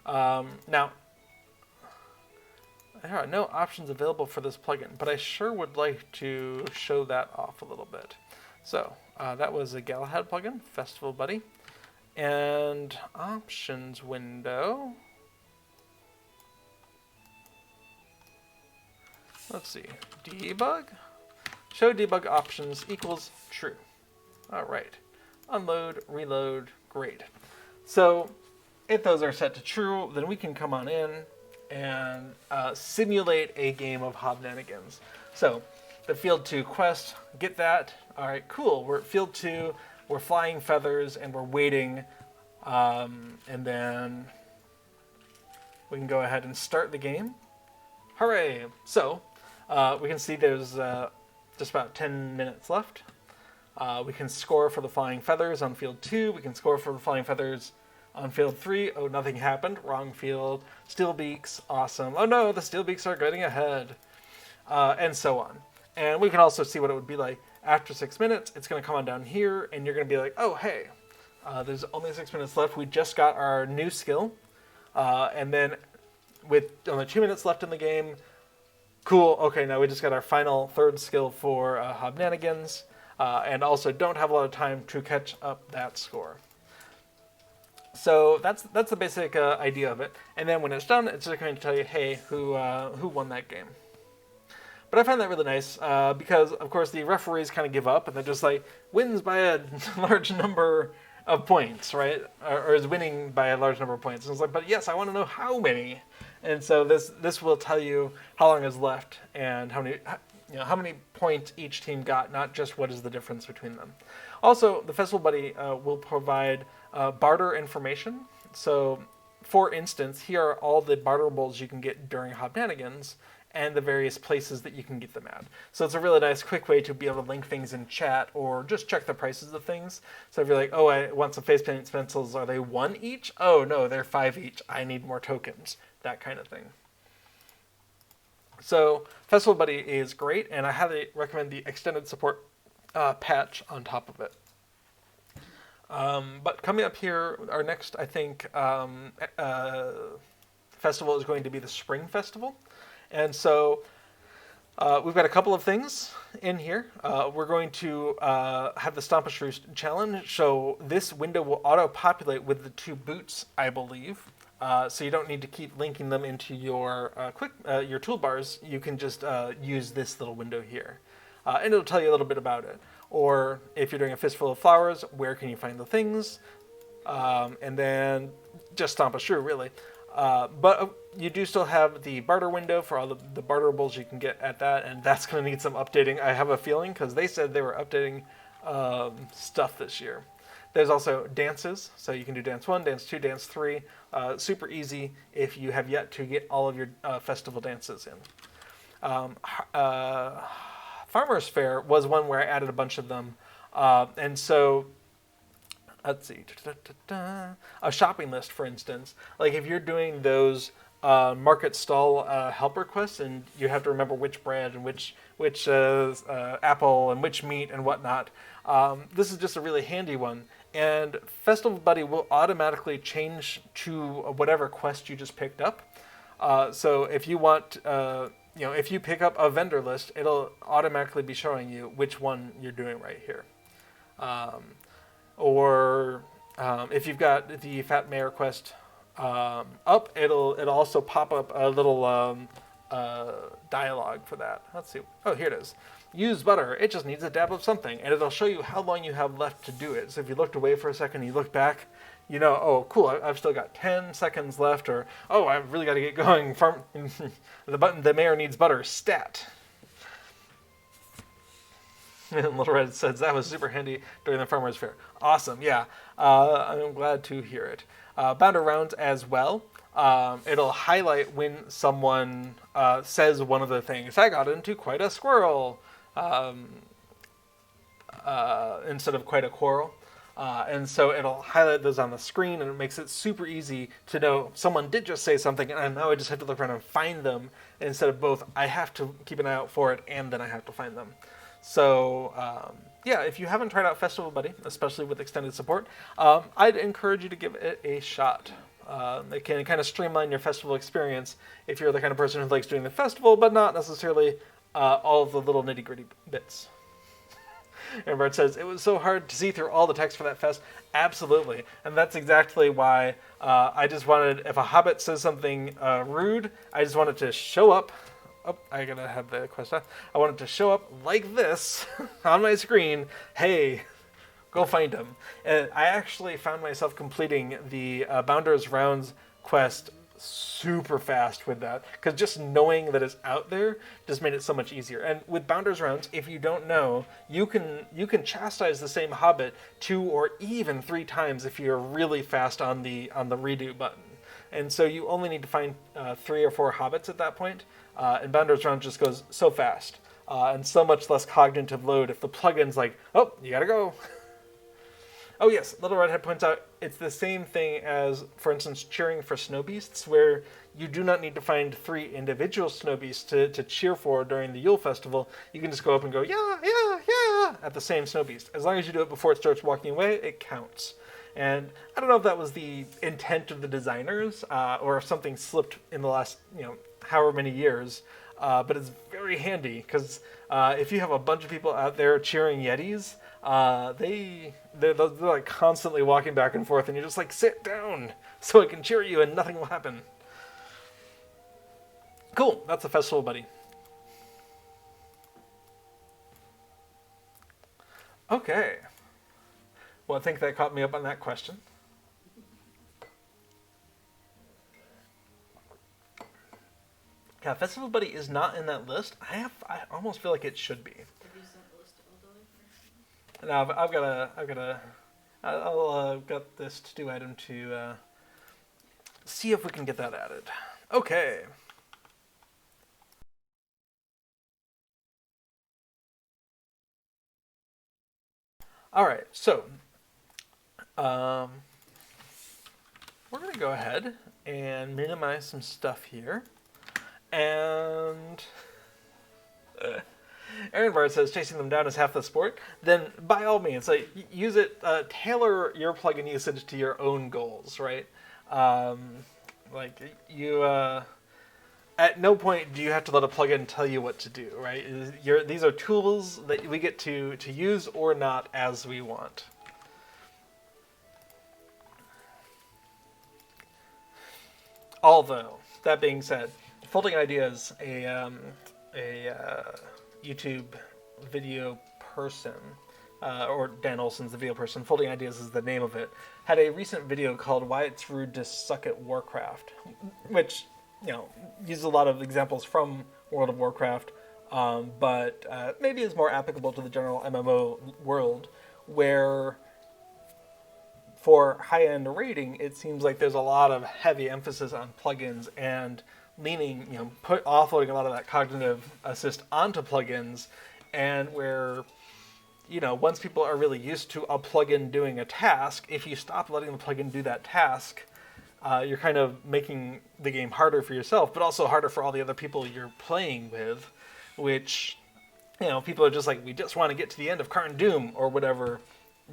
Now, there are no options available for this plugin, but I sure would like to show that off a little bit. So that was a Galahad plugin, Festival Buddy, and options window. Let's see, debug, show debug options equals true. All right, unload, reload, great. So if those are set to true, then we can come on in and simulate a game of Hobnanigans. So the field 2 quest, get that. All right, cool, we're at field 2, we're flying feathers and we're waiting, and then we can go ahead and start the game. Hooray! So we can see there's just about 10 minutes left. We can score for the flying feathers on field 2. We can score for the flying feathers on field 3. Oh, nothing happened. Wrong field. Steel beaks. Awesome. Oh no, the steel beaks are getting ahead. And so on. And we can also see what it would be like after 6 minutes. It's going to come on down here, and you're going to be like, oh, hey, there's only 6 minutes left. We just got our new skill. And then with only 2 minutes left in the game, cool, okay, now we just got our final third skill for Hobnanigans, and also don't have a lot of time to catch up that score. So that's the basic idea of it. And then when it's done, it's just going to tell you, hey, who won that game. But I find that really nice because, of course, the referees kind of give up, and they're just like, wins by a large number of points, right? Or is winning by a large number of points. And it's like, but yes, I want to know how many. And so this will tell you how long is left and how many points each team got, not just what is the difference between them. Also, the Festival Buddy will provide barter information. So for instance, here are all the barterables you can get during Hobnanigans and the various places that you can get them at. So it's a really nice, quick way to be able to link things in chat or just check the prices of things. So if you're like, oh, I want some face paint pencils, are they 1 each? Oh, no, they're 5 each. I need more tokens. That kind of thing. So Festival Buddy is great, and I highly recommend the extended support patch on top of it. But coming up here, our next, I think, festival is going to be the Spring Festival. And so we've got a couple of things in here. We're going to have the Stomp a Shrew challenge. So this window will auto-populate with the 2 boots, I believe. So you don't need to keep linking them into your your toolbars. You can just use this little window here. And it'll tell you a little bit about it. Or if you're doing a fistful of flowers, where can you find the things? And then just Stomp a Shrew, really. But you do still have the barter window for all the barterables you can get at that, and that's going to need some updating, I have a feeling, because they said they were updating stuff this year. There's also dances, so you can do dance 1, dance 2, dance 3. Super easy if you have yet to get all of your festival dances in. Farmer's Fair was one where I added a bunch of them, and so let's see, a shopping list, for instance. Like if you're doing those market stall helper quests, and you have to remember which bread and which apple and which meat and whatnot. This is just a really handy one. And Festival Buddy will automatically change to whatever quest you just picked up. So if you want, if you pick up a vendor list, it'll automatically be showing you which one you're doing right here. Or if you've got the Fat Mayor quest up, it'll also pop up a little dialogue for that. Let's see. Oh, here it is. Use butter. It just needs a dab of something, and it'll show you how long you have left to do it. So if you looked away for a second, you look back, you know, oh, cool, I've still got 10 seconds left, or, oh, I've really got to get going. The mayor needs butter. Stat. And Little Red says that was super handy during the Farmer's Fair. Awesome, yeah. I'm glad to hear it. Bounder rounds as well. It'll highlight when someone says one of the things. I got into quite a squirrel instead of quite a quarrel. And so it'll highlight those on the screen, and it makes it super easy to know someone did just say something, and now I just have to look around and find them, instead of both I have to keep an eye out for it and then I have to find them. So, yeah, if you haven't tried out Festival Buddy, especially with extended support, I'd encourage you to give it a shot. It can kind of streamline your festival experience if you're the kind of person who likes doing the festival, but not necessarily all of the little nitty-gritty bits. And Bart says, it was so hard to see through all the text for that fest. Absolutely. And that's exactly why I just wanted, if a hobbit says something rude, I just wanted to show up. Oh, I gotta have the quest off. I wanted to show up like this on my screen. Hey, go find him. And I actually found myself completing the Bounder's Rounds quest super fast with that, because just knowing that it's out there just made it so much easier. And with Bounder's Rounds, if you don't know, you can chastise the same hobbit 2 or even 3 times if you're really fast on the redo button. And so you only need to find 3 or 4 hobbits at that point, and Bounder's Rounds just goes so fast and so much less cognitive load if the plugin's like, oh, you gotta go. Oh yes, Little Redhead points out it's the same thing as, for instance, cheering for snow beasts, where you do not need to find 3 individual snow beasts to cheer for during the Yule Festival. You can just go up and go, yeah, yeah, yeah, at the same snow beast. As long as you do it before it starts walking away, it counts. And I don't know if that was the intent of the designers, or if something slipped in the last, however many years, but it's very handy, because if you have a bunch of people out there cheering Yetis, they're like constantly walking back and forth, and you're just like, sit down so I can cheer you and nothing will happen. Cool, that's a Festival Buddy. Okay. Well, I think that caught me up on that question. Yeah, Festival Buddy is not in that list. I almost feel like it should be. No, I've got this to-do item to see if we can get that added. Okay. All right, so we're going to go ahead and minimize some stuff here. And Aaron Bard says chasing them down is half the sport. Then by all means, like, use it, tailor your plugin usage to your own goals, right? Like you, at no point do you have to let a plugin tell you what to do, right? These are tools that we get to use or not as we want. Although, that being said, Folding Ideas, a YouTube video person, or Dan Olson's the video person, Folding Ideas is the name of it, had a recent video called Why It's Rude to Suck at Warcraft, which, you know, uses a lot of examples from World of Warcraft, but maybe is more applicable to the general MMO world, where for high-end rating, it seems like there's a lot of heavy emphasis on plugins and leaning, you know, offloading a lot of that cognitive assist onto plugins, and where, you know, once people are really used to a plugin doing a task, if you stop letting the plugin do that task, you're kind of making the game harder for yourself, but also harder for all the other people you're playing with, which, you know, people are just like, we just want to get to the end of Carn Doom, or whatever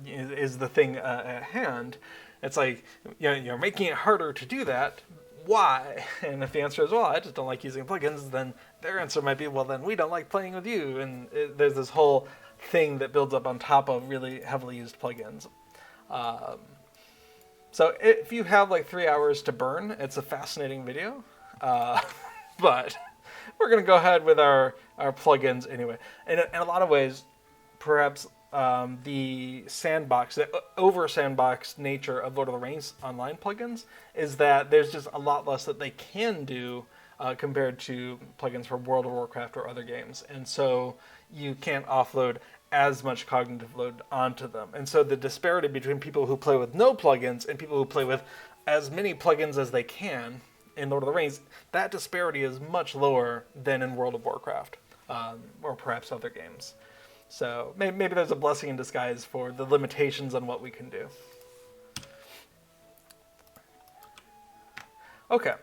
is the thing at hand. It's like, you know, you're making it harder to do that. Why? And if the answer is, well, I just don't like using plugins, then their answer might be, well, then we don't like playing with you. And there's this whole thing that builds up on top of really heavily used plugins. So if you have like 3 hours to burn, it's a fascinating video. But we're going to go ahead with our plugins anyway. And in a lot of ways, perhaps the sandbox, the over sandbox nature of Lord of the Rings online plugins is that there's just a lot less that they can do compared to plugins for World of Warcraft or other games. And so you can't offload as much cognitive load onto them. And so the disparity between people who play with no plugins and people who play with as many plugins as they can in Lord of the Rings, that disparity is much lower than in World of Warcraft, or perhaps other games. So maybe there's a blessing in disguise for the limitations on what we can do. Okay,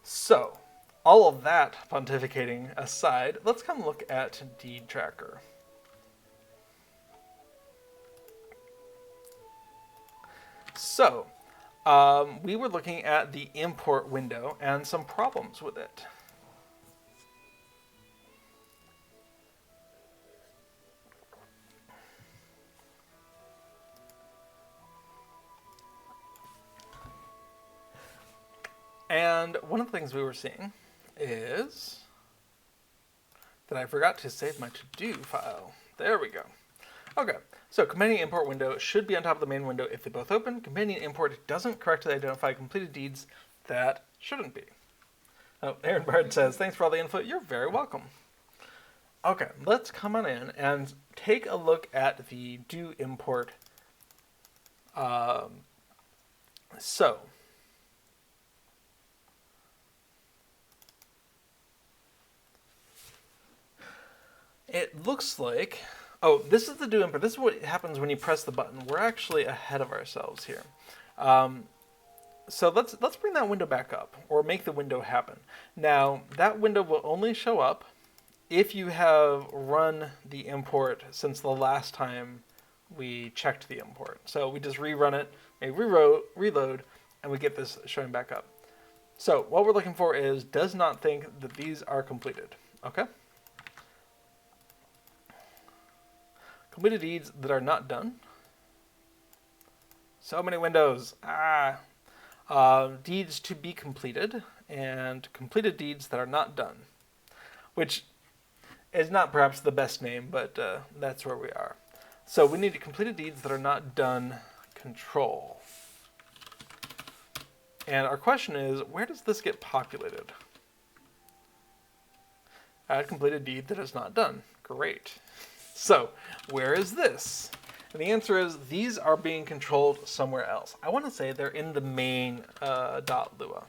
so all of that pontificating aside, let's come look at Deed Tracker. So we were looking at the import window and some problems with it. And one of the things we were seeing is that I forgot to save my to-do file. There we go. Okay, so Companion import window should be on top of the main window if they both open. Companion import doesn't correctly identify completed deeds that shouldn't be. Oh, Aaron Bard says, thanks for all the info. You're very welcome. Okay, let's come on in and take a look at the do import. So it looks like, oh, this is the do import. This is what happens when you press the button. We're actually ahead of ourselves here. So let's bring that window back up, or make the window happen. Now, that window will only show up if you have run the import since the last time we checked the import. So we just rerun it, we reload, and we get this showing back up. So what we're looking for is does not think that these are completed. Okay? Completed deeds that are not done. So many windows. Deeds to be completed and completed deeds that are not done, which is not perhaps the best name, but that's where we are. So we need completed deeds that are not done control. And our question is, where does this get populated? Add completed deed that is not done. Great. So where is this? And the answer is these are being controlled somewhere else. I want to say they're in the main .lua.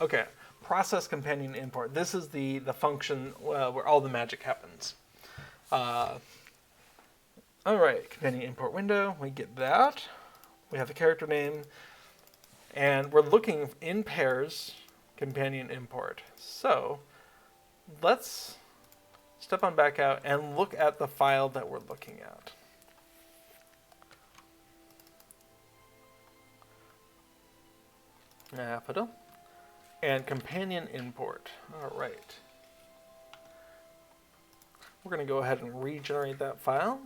Okay, process companion import. This is the function where all the magic happens. All right, companion import window. We get that. We have the character name, and we're looking in pairs companion import. So let's step on back out and look at the file that we're looking at. Photo and companion import. All right. We're going to go ahead and regenerate that file.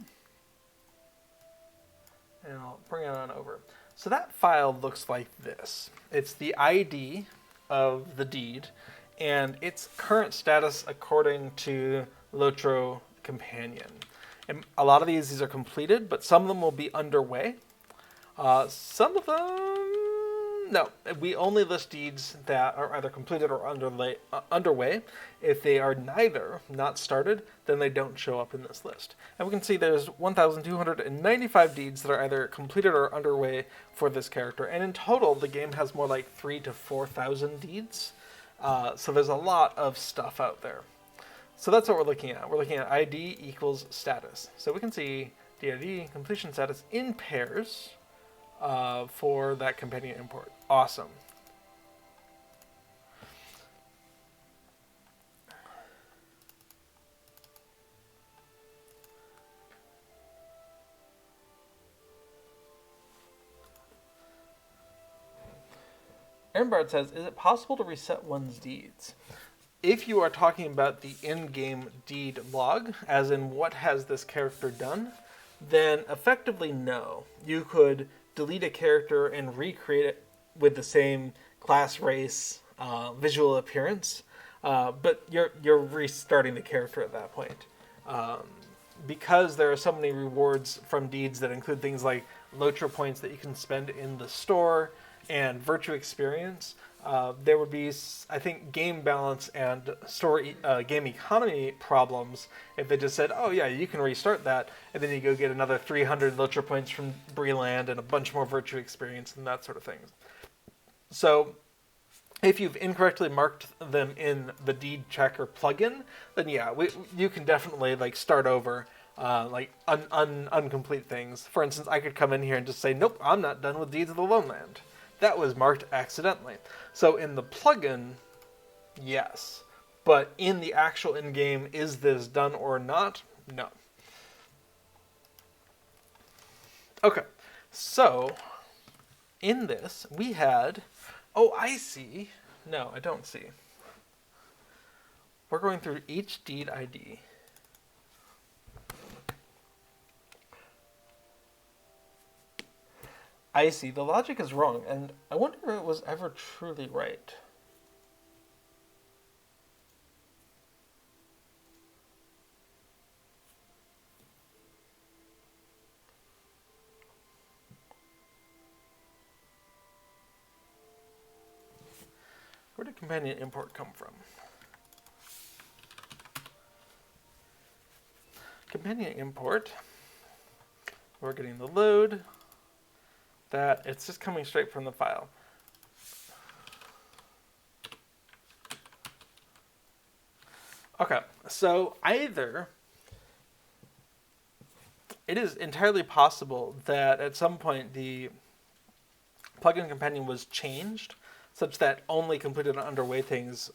And I'll bring it on over. So that file looks like this. It's the ID of the deed and its current status according to LOTRO Companion. And a lot of these are completed, but some of them will be underway. Some of them, no. We only list deeds that are either completed or underway. If they are neither, not started, then they don't show up in this list. And we can see there's 1,295 deeds that are either completed or underway for this character. And in total, the game has more like 3,000 to 4,000 deeds. So there's a lot of stuff out there. So that's what we're looking at. We're looking at ID equals status. So we can see DID completion status in pairs for that companion import. Awesome. Aaronbard says, is it possible to reset one's deeds? If you are talking about the in-game deed log, as in what has this character done, then effectively no. You could delete a character and recreate it with the same class, race, visual appearance, but you're restarting the character at that point. Because there are so many rewards from deeds that include things like LOTRO points that you can spend in the store and virtue experience, there would be, I think, game balance and game economy problems if they just said, oh yeah, you can restart that, and then you go get another 300 LOTRO points from Breland and a bunch more virtue experience and that sort of thing. So if you've incorrectly marked them in the deed checker plugin, then yeah, you can definitely like start over, uncomplete things. For instance, I could come in here and just say, nope, I'm not done with Deeds of the Lone Land. That was marked accidentally. So in the plugin, yes. But in the actual in-game, is this done or not? No. Okay, so in this, we had... Oh, I see. No, I don't see. We're going through each deed ID. I see. The logic is wrong, and I wonder if it was ever truly right. Where did companion import come from? Companion import. We're getting the load. That it's just coming straight from the file. Okay, so either it is entirely possible that at some point the plugin companion was changed such that only completed and underway things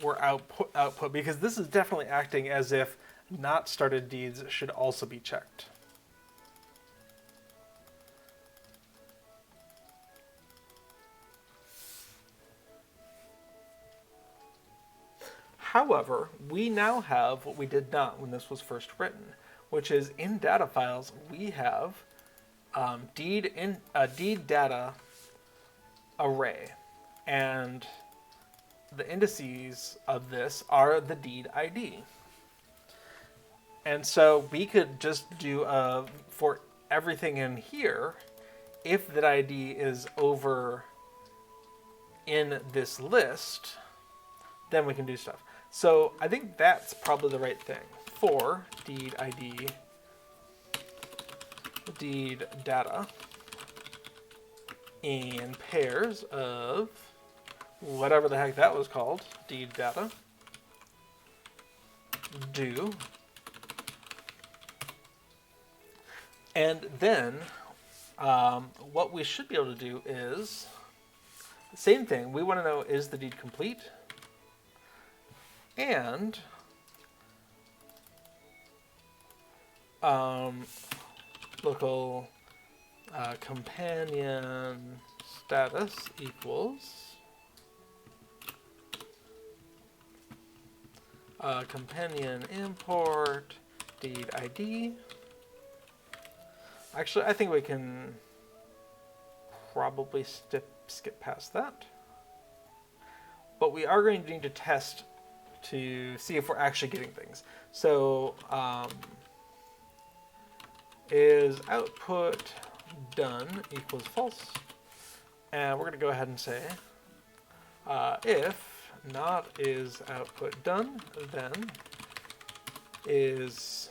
were output, because this is definitely acting as if not started deeds should also be checked. However, we now have what we did not when this was first written, which is in data files we have deed data array, and the indices of this are the deed ID. And so we could just do for everything in here, if that ID is over in this list, then we can do stuff. So I think that's probably the right thing. For deed ID, deed data, in pairs of whatever the heck that was called, deed data, do, and then what we should be able to do is the same thing. We want to know, is the deed complete? And local companion status equals companion import deed ID. Actually, I think we can probably skip past that. But we are going to need to test to see if we're actually getting things. So is output done equals false? And we're going to go ahead and say if not is output done, then is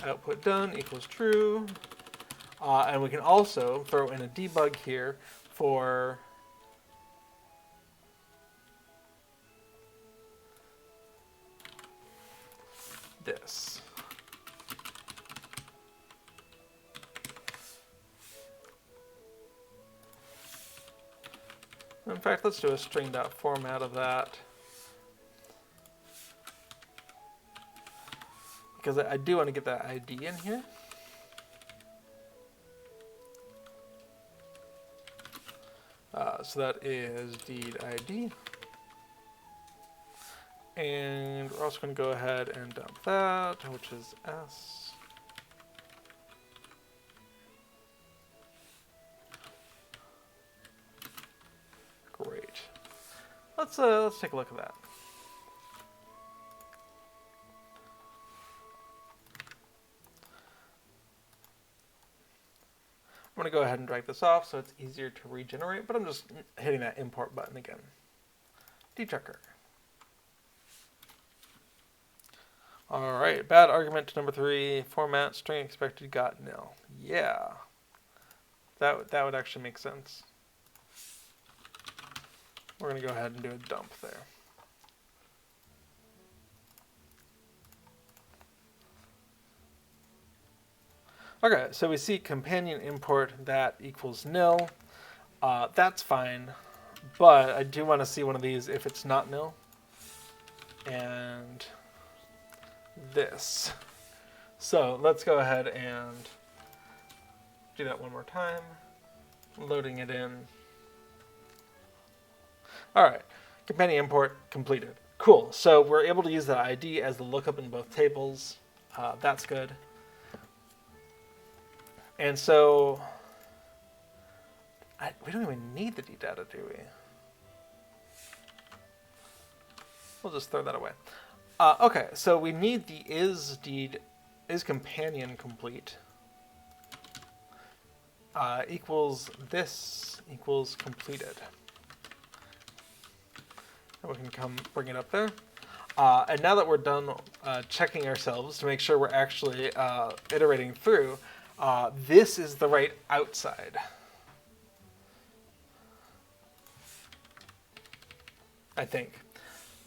output done equals true. And we can also throw in a debug here for this. In fact, let's do a string.format of that, because I do want to get that ID in here. So that is deed ID. And we're also going to go ahead and dump that, which is S. Great. Let's take a look at that. I'm going to go ahead and drag this off so it's easier to regenerate, but I'm just hitting that import button again. Dechecker. All right, bad argument to number 3, format string expected got nil. Yeah, that would actually make sense. We're going to go ahead and do a dump there. Okay, so we see companion import that equals nil. That's fine, but I do want to see one of these if it's not nil. And this. So let's go ahead and do that one more time. Loading it in. All right, companion import completed. Cool, so we're able to use that ID as the lookup in both tables. That's good. And so, we don't even need the deed data, do we? We'll just throw that away. Okay, so we need the is companion complete equals this equals completed. And we can come bring it up there. And now that we're done checking ourselves to make sure we're actually iterating through, this is the right outside. I think.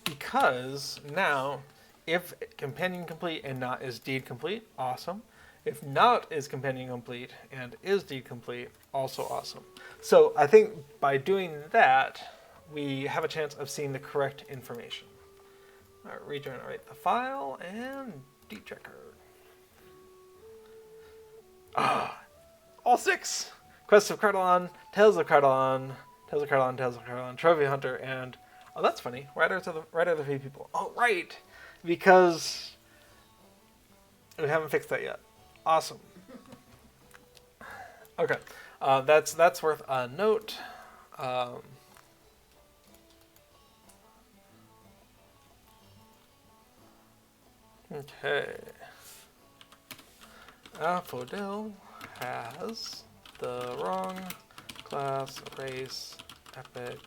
Because now, if companion complete and not is deed complete, awesome. If not is companion complete and is deed complete, also awesome. So I think by doing that, we have a chance of seeing the correct information. All right, regenerate the file and dechecker. All 6! Quest of Cardalon, Tales of Cardalon, Tales of Cardalon, Tales of Cardalon, Trophy Hunter, and oh, that's funny. Right are the 3 people. Oh, right, because we haven't fixed that yet. Awesome. Okay, that's worth a note. Okay. Aphodel has the wrong class, race, epic,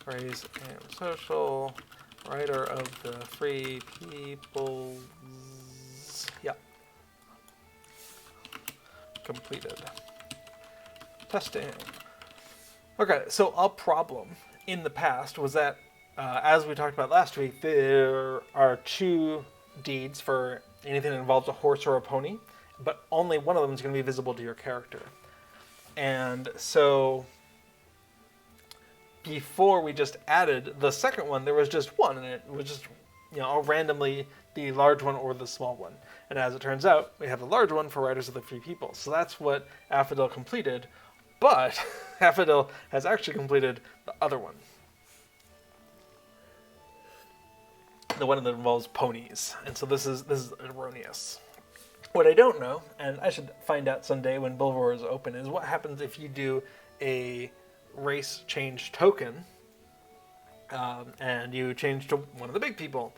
race, and social, writer of the free peoples. Yeah. Completed. Testing. Okay, so a problem in the past was that, as we talked about last week, there are 2 deeds for anything that involves a horse or a pony, but only one of them is going to be visible to your character. And so before we just added the second one, there was just one, and it was just, randomly the large one or the small one. And as it turns out, we have the large one for Riders of the Free People. So that's what Affodil completed, but Affodil has actually completed the other one. The one that involves ponies. And so this is erroneous. What I don't know, and I should find out someday when Bulwar is open, is what happens if you do a race change token and you change to one of the big people.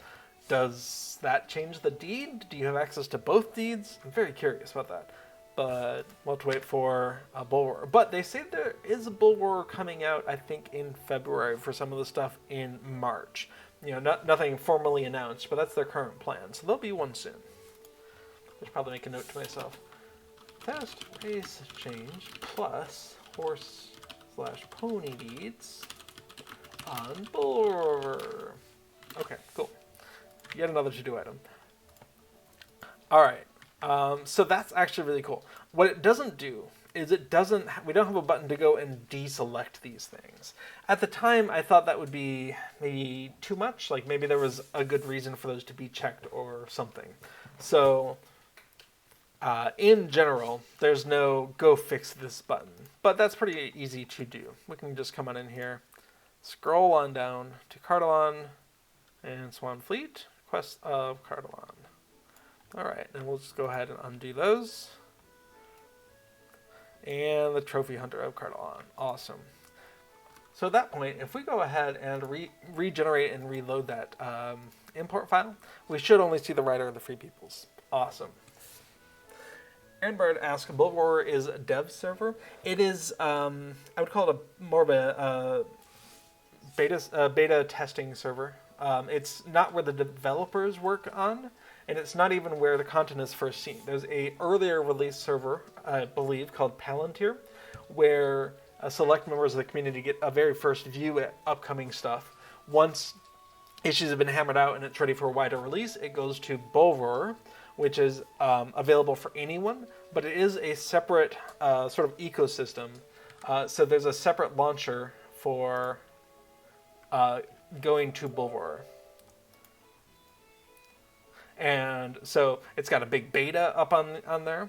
Does that change the deed? Do you have access to both deeds? I'm very curious about that. But we'll have to wait for a Bulwar. But they say there is a Bulwar coming out, I think, in February for some of the stuff in March. Nothing formally announced, but that's their current plan. So there'll be one soon. I should probably make a note to myself. Test race change plus horse/pony deeds on Bulwar. Okay, cool. Yet another to-do item. All right. So that's actually really cool. What it doesn't do is we don't have a button to go and deselect these things. At the time, I thought that would be maybe too much. Like maybe there was a good reason for those to be checked or something. So in general, there's no go fix this button, but that's pretty easy to do. We can just come on in here, scroll on down to Cardalon and Swanfleet, Quest of Cardalon. All right, and we'll just go ahead and undo those. And the Trophy Hunter of Cardalon. Awesome. So at that point, if we go ahead and regenerate and reload that import file, we should only see the Rider of the Free Peoples. Awesome. Aaronbird asks, Bulwar is a dev server. It is, I would call it more of a beta testing server. It's not where the developers work on, and it's not even where the content is first seen. There's a earlier release server, I believe, called Palantir, where select members of the community get a very first view at upcoming stuff. Once issues have been hammered out and it's ready for a wider release, it goes to Bulwar, which is available for anyone, but it is a separate sort of ecosystem. So there's a separate launcher for going to Bulwar. And so it's got a big beta up on there.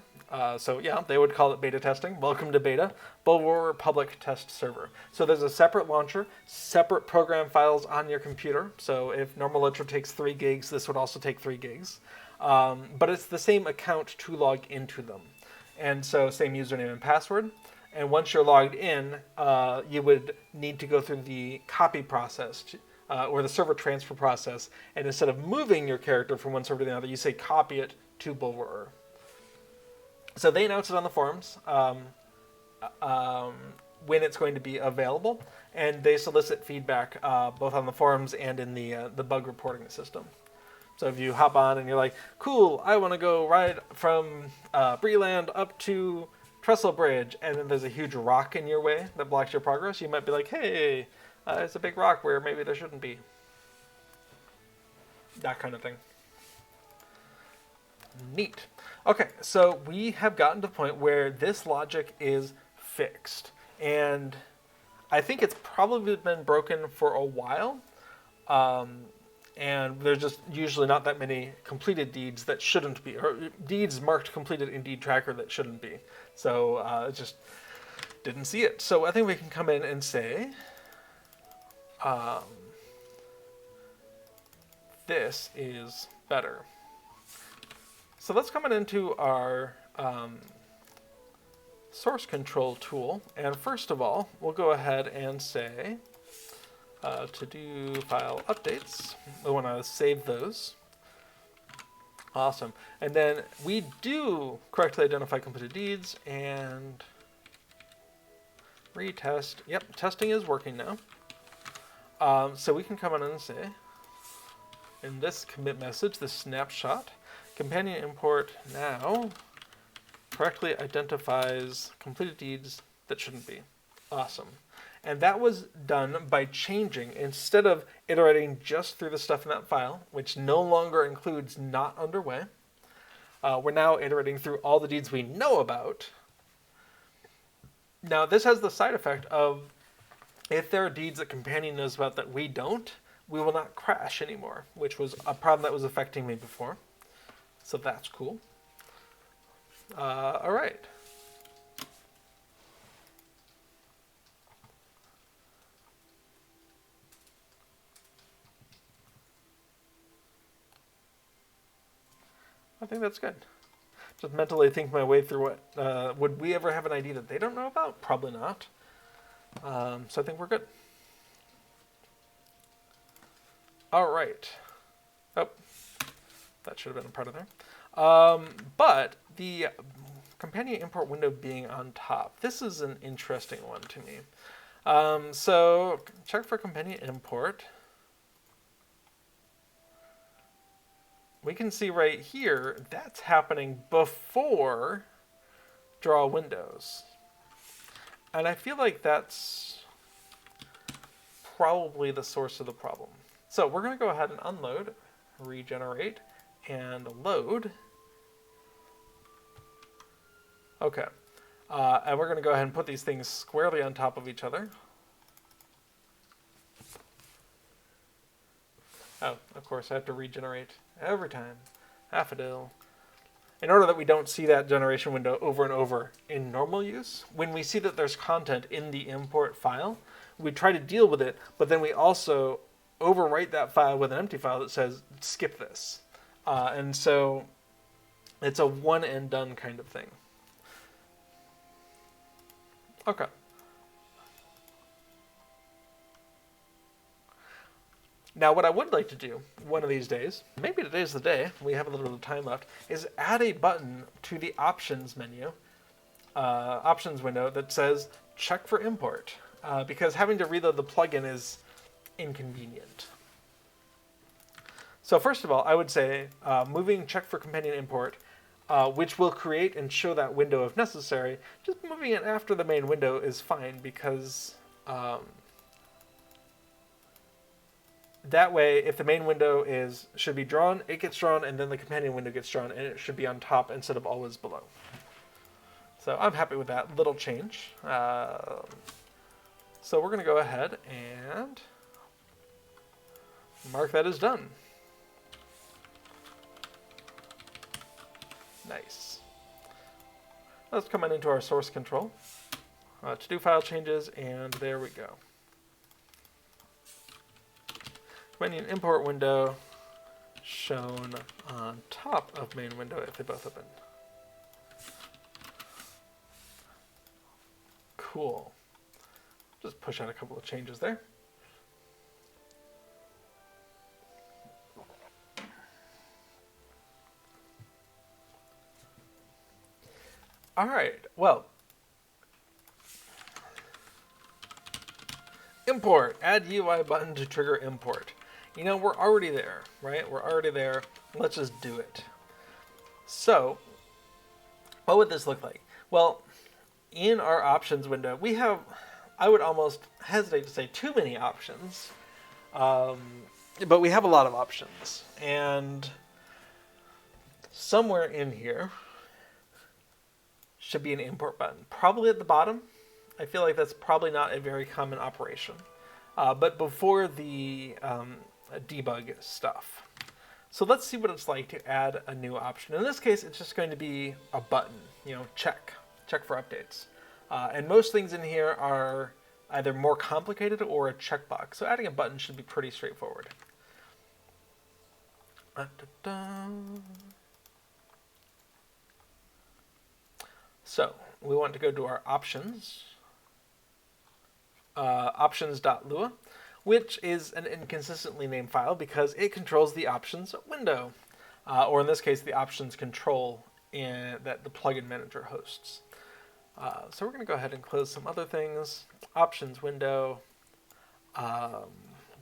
So yeah, they would call it beta testing. Welcome to beta. Bulwar public test server. So there's a separate launcher, separate program files on your computer. So if normal LOTRO takes 3 gigs, this would also take 3 gigs. But it's the same account to log into them. And so same username and password. And once you're logged in, you would need to go through the copy process or the server transfer process. And instead of moving your character from one server to the other, you say copy it to Bulwar. So they announce it on the forums when it's going to be available. And they solicit feedback both on the forums and in the bug reporting system. So if you hop on and you're like, cool, I want to go ride from Breeland up to Trestle Bridge, and then there's a huge rock in your way that blocks your progress, you might be like, hey, it's a big rock where maybe there shouldn't be. That kind of thing. Neat. Okay, so we have gotten to the point where this logic is fixed. And I think it's probably been broken for a while. And there's just usually not that many completed deeds that shouldn't be, or deeds marked completed in Deed Tracker that shouldn't be. So just didn't see it. So I think we can come in and say, this is better. So let's come into our source control tool. And first of all, we'll go ahead and say, to do file updates. We want to save those. Awesome. And then we do correctly identify completed deeds and retest. Yep, testing is working now. So we can come in and say, in this commit message, this snapshot, companion import now correctly identifies completed deeds that shouldn't be. Awesome. And that was done by changing, instead of iterating just through the stuff in that file, which no longer includes not underway, we're now iterating through all the deeds we know about. Now, this has the side effect of, if there are deeds that Companion knows about that we don't, we will not crash anymore, which was a problem that was affecting me before. So that's cool. All right. I think that's good. Just mentally think my way through what, would we ever have an ID that they don't know about? Probably not. So I think we're good. All right. Oh, that should have been a part of there. But the Companion import window being on top, this is an interesting one to me. So check for Companion import. We can see right here, that's happening before draw windows. And I feel like that's probably the source of the problem. So we're going to go ahead and unload, regenerate, and load. Okay. And we're going to go ahead and put these things squarely on top of each other. Oh, of course, I have to regenerate every time. Affodil. In order that we don't see that generation window over and over in normal use, when we see that there's content in the import file, we try to deal with it, but then we also overwrite that file with an empty file that says, skip this. And so it's a one and done kind of thing. Okay. Now, what I would like to do one of these days, maybe today's the day, we have a little bit of time left, is add a button to the options menu, options window that says check for import, because having to reload the plugin is inconvenient. So first of all, I would say moving check for Companion import, which will create and show that window if necessary, just moving it after the main window is fine, because that way, if the main window should be drawn, it gets drawn, and then the Companion window gets drawn, and it should be on top instead of always below. So I'm happy with that little change. So we're going to go ahead and mark that as done. Nice. Let's come on into our source control. To do file changes, and there we go. Companion import window shown on top of main window if they both open. Cool. Just push out a couple of changes there. All right, well, import, add UI button to trigger import. You know, we're already there, right? We're already there. Let's just do it. So, what would this look like? Well, in our options window, we have, I would almost hesitate to say too many options, but we have a lot of options. And somewhere in here should be an import button, probably at the bottom. I feel like that's probably not a very common operation, but before the debug stuff. So let's see what it's like to add a new option. In this case, it's just going to be a button, you know, check for updates. And most things in here are either more complicated or a checkbox. So adding a button should be pretty straightforward. So we want to go to our options, options.lua, which is an inconsistently named file because it controls the options window, or in this case, the options control that the plugin manager hosts. So we're going to go ahead and close some other things. Options window,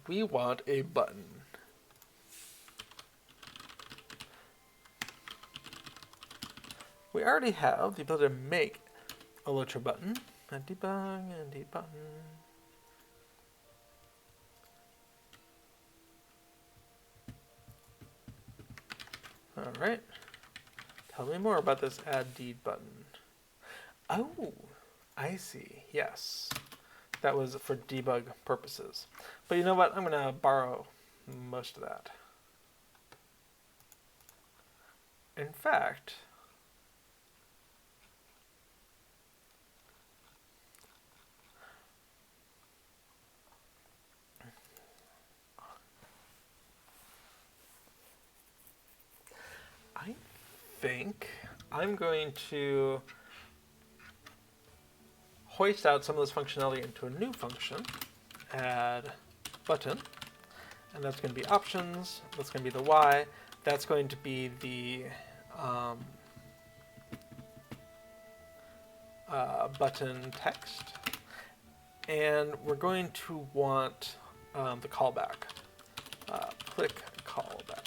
we want a button. We already have the ability to make a LOTRO button, and debug, and debutton. All right. Tell me more about this add deed button. Oh, I see. Yes. That was for debug purposes. But you know what? I'm going to borrow most of that. In fact, I think I'm going to hoist out some of this functionality into a new function, add button, and that's going to be options, that's going to be the Y, that's going to be the button text, and we're going to want the callback. Click callback.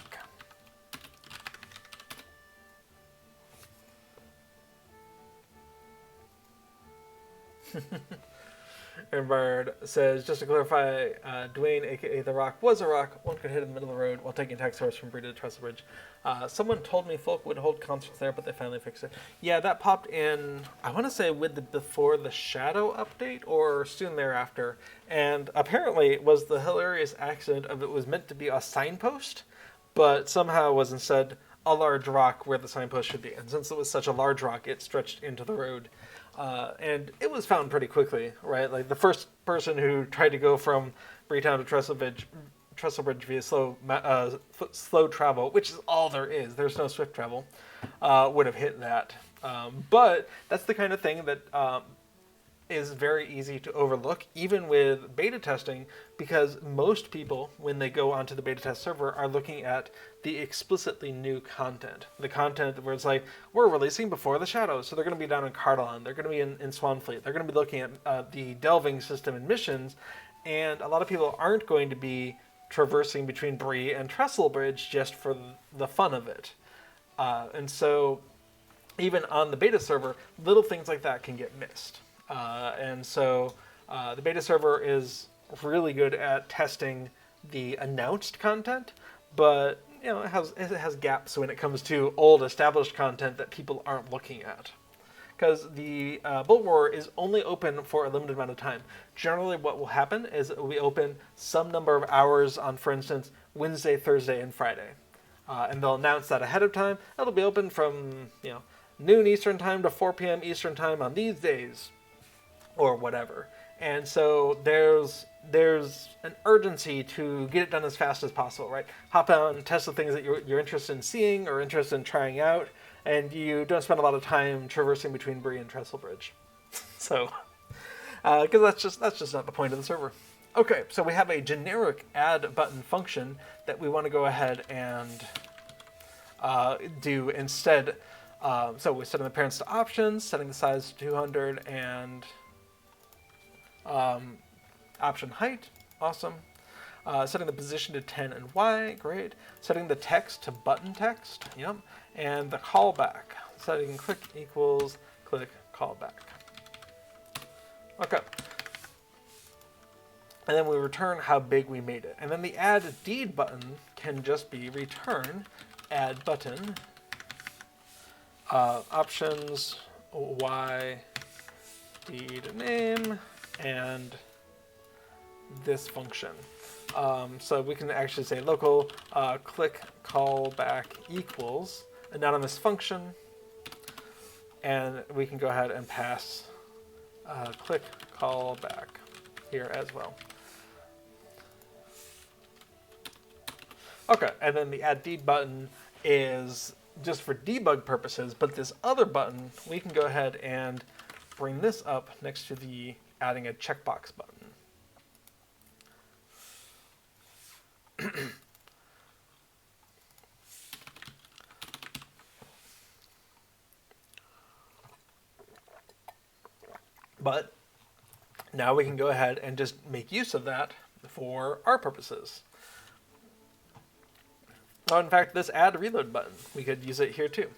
Bard says, just to clarify, Dwayne, aka The Rock, was a rock. One could hit in the middle of the road while taking tax horse from Bree to Trestle Bridge. Someone told me folk would hold concerts there, but they finally fixed it. Yeah, that popped in, I want to say with the before the Shadow update or soon thereafter. And apparently it was the hilarious accident of it was meant to be a signpost, but somehow was instead a large rock where the signpost should be. And since it was such a large rock, it stretched into the road. And it was found pretty quickly, right? Like the first person who tried to go from Breetown to Trestle Bridge via slow travel, which is all there is. There's no swift travel, would have hit that. But that's the kind of thing that is very easy to overlook, even with beta testing, because most people, when they go onto the beta test server, are looking at the explicitly new content. The content where it's like, we're releasing before the Shadows, so they're going to be down in Cardalon, they're going to be in Swanfleet, they're going to be looking at the delving system and missions, and a lot of people aren't going to be traversing between Bree and Trestle Bridge just for the fun of it. And so, even on the beta server, little things like that can get missed. And so the beta server is really good at testing the announced content, but you know it has gaps when it comes to old established content that people aren't looking at. Because the Bull Roar is only open for a limited amount of time. Generally what will happen is it will be open some number of hours on, for instance, Wednesday, Thursday, and Friday. And they'll announce that ahead of time. It'll be open from noon Eastern time to 4 p.m. Eastern time on these days, or whatever. And so there's an urgency to get it done as fast as possible, right? Hop on and test the things that you're interested in seeing or interested in trying out, and you don't spend a lot of time traversing between Bree and Trestle Bridge. So, because that's just not the point of the server. Okay, so we have a generic add button function that we want to go ahead and do instead. So we're setting the parents to options, setting the size to 200, and option height, awesome. Setting the position to 10 and Y, great. Setting the text to button text, yep. And the callback, setting click equals click callback. Okay. And then we return how big we made it. And then the add deed button can just be return add button options Y deed name and this function. So we can actually say local click callback equals anonymous function, and we can go ahead and pass click callback here as well. Okay, and then the add deed button is just for debug purposes, but this other button, we can go ahead and bring this up next to the adding a checkbox button. But now we can go ahead and just make use of that for our purposes. Oh, in fact, this add reload button, we could use it here too.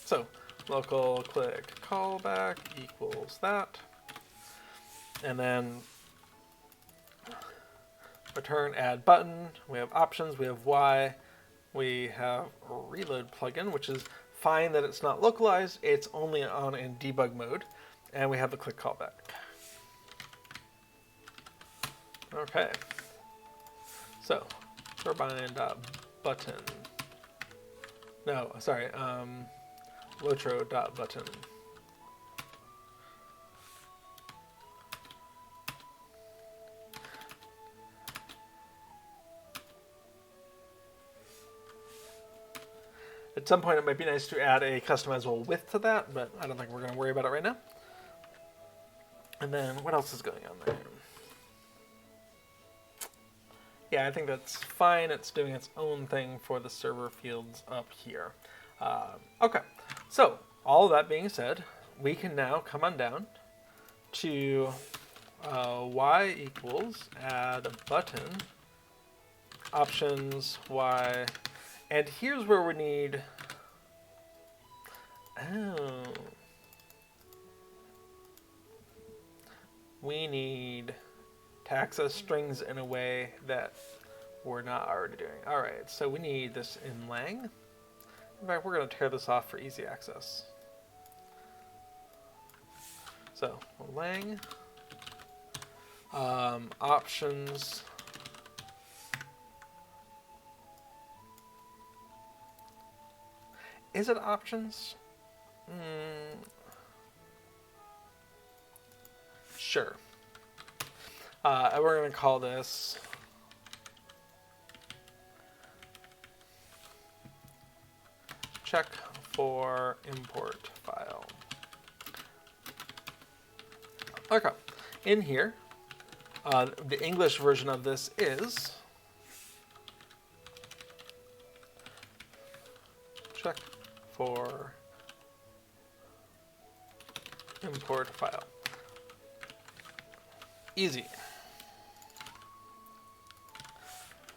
So local click callback equals that. And then return add button. We have options. We have Y. We have reload plugin, which is fine that it's not localized. It's only on in debug mode. And we have the click callback. Okay. So turbine.button. No, sorry. LOTRO.button. At some point, it might be nice to add a customizable width to that, but I don't think we're going to worry about it right now. And then what else is going on there? Yeah, I think that's fine. It's doing its own thing for the server fields up here. Okay, so all that being said, we can now come on down to Y equals add button, options, Y, and here's where we need, we need to access strings in a way that we're not already doing. All right, so we need this in lang. In fact, we're going to tear this off for easy access. So lang, options, is it options? Sure. And we're going to call this check for import file. Okay. In here, the English version of this is check for import file. Easy.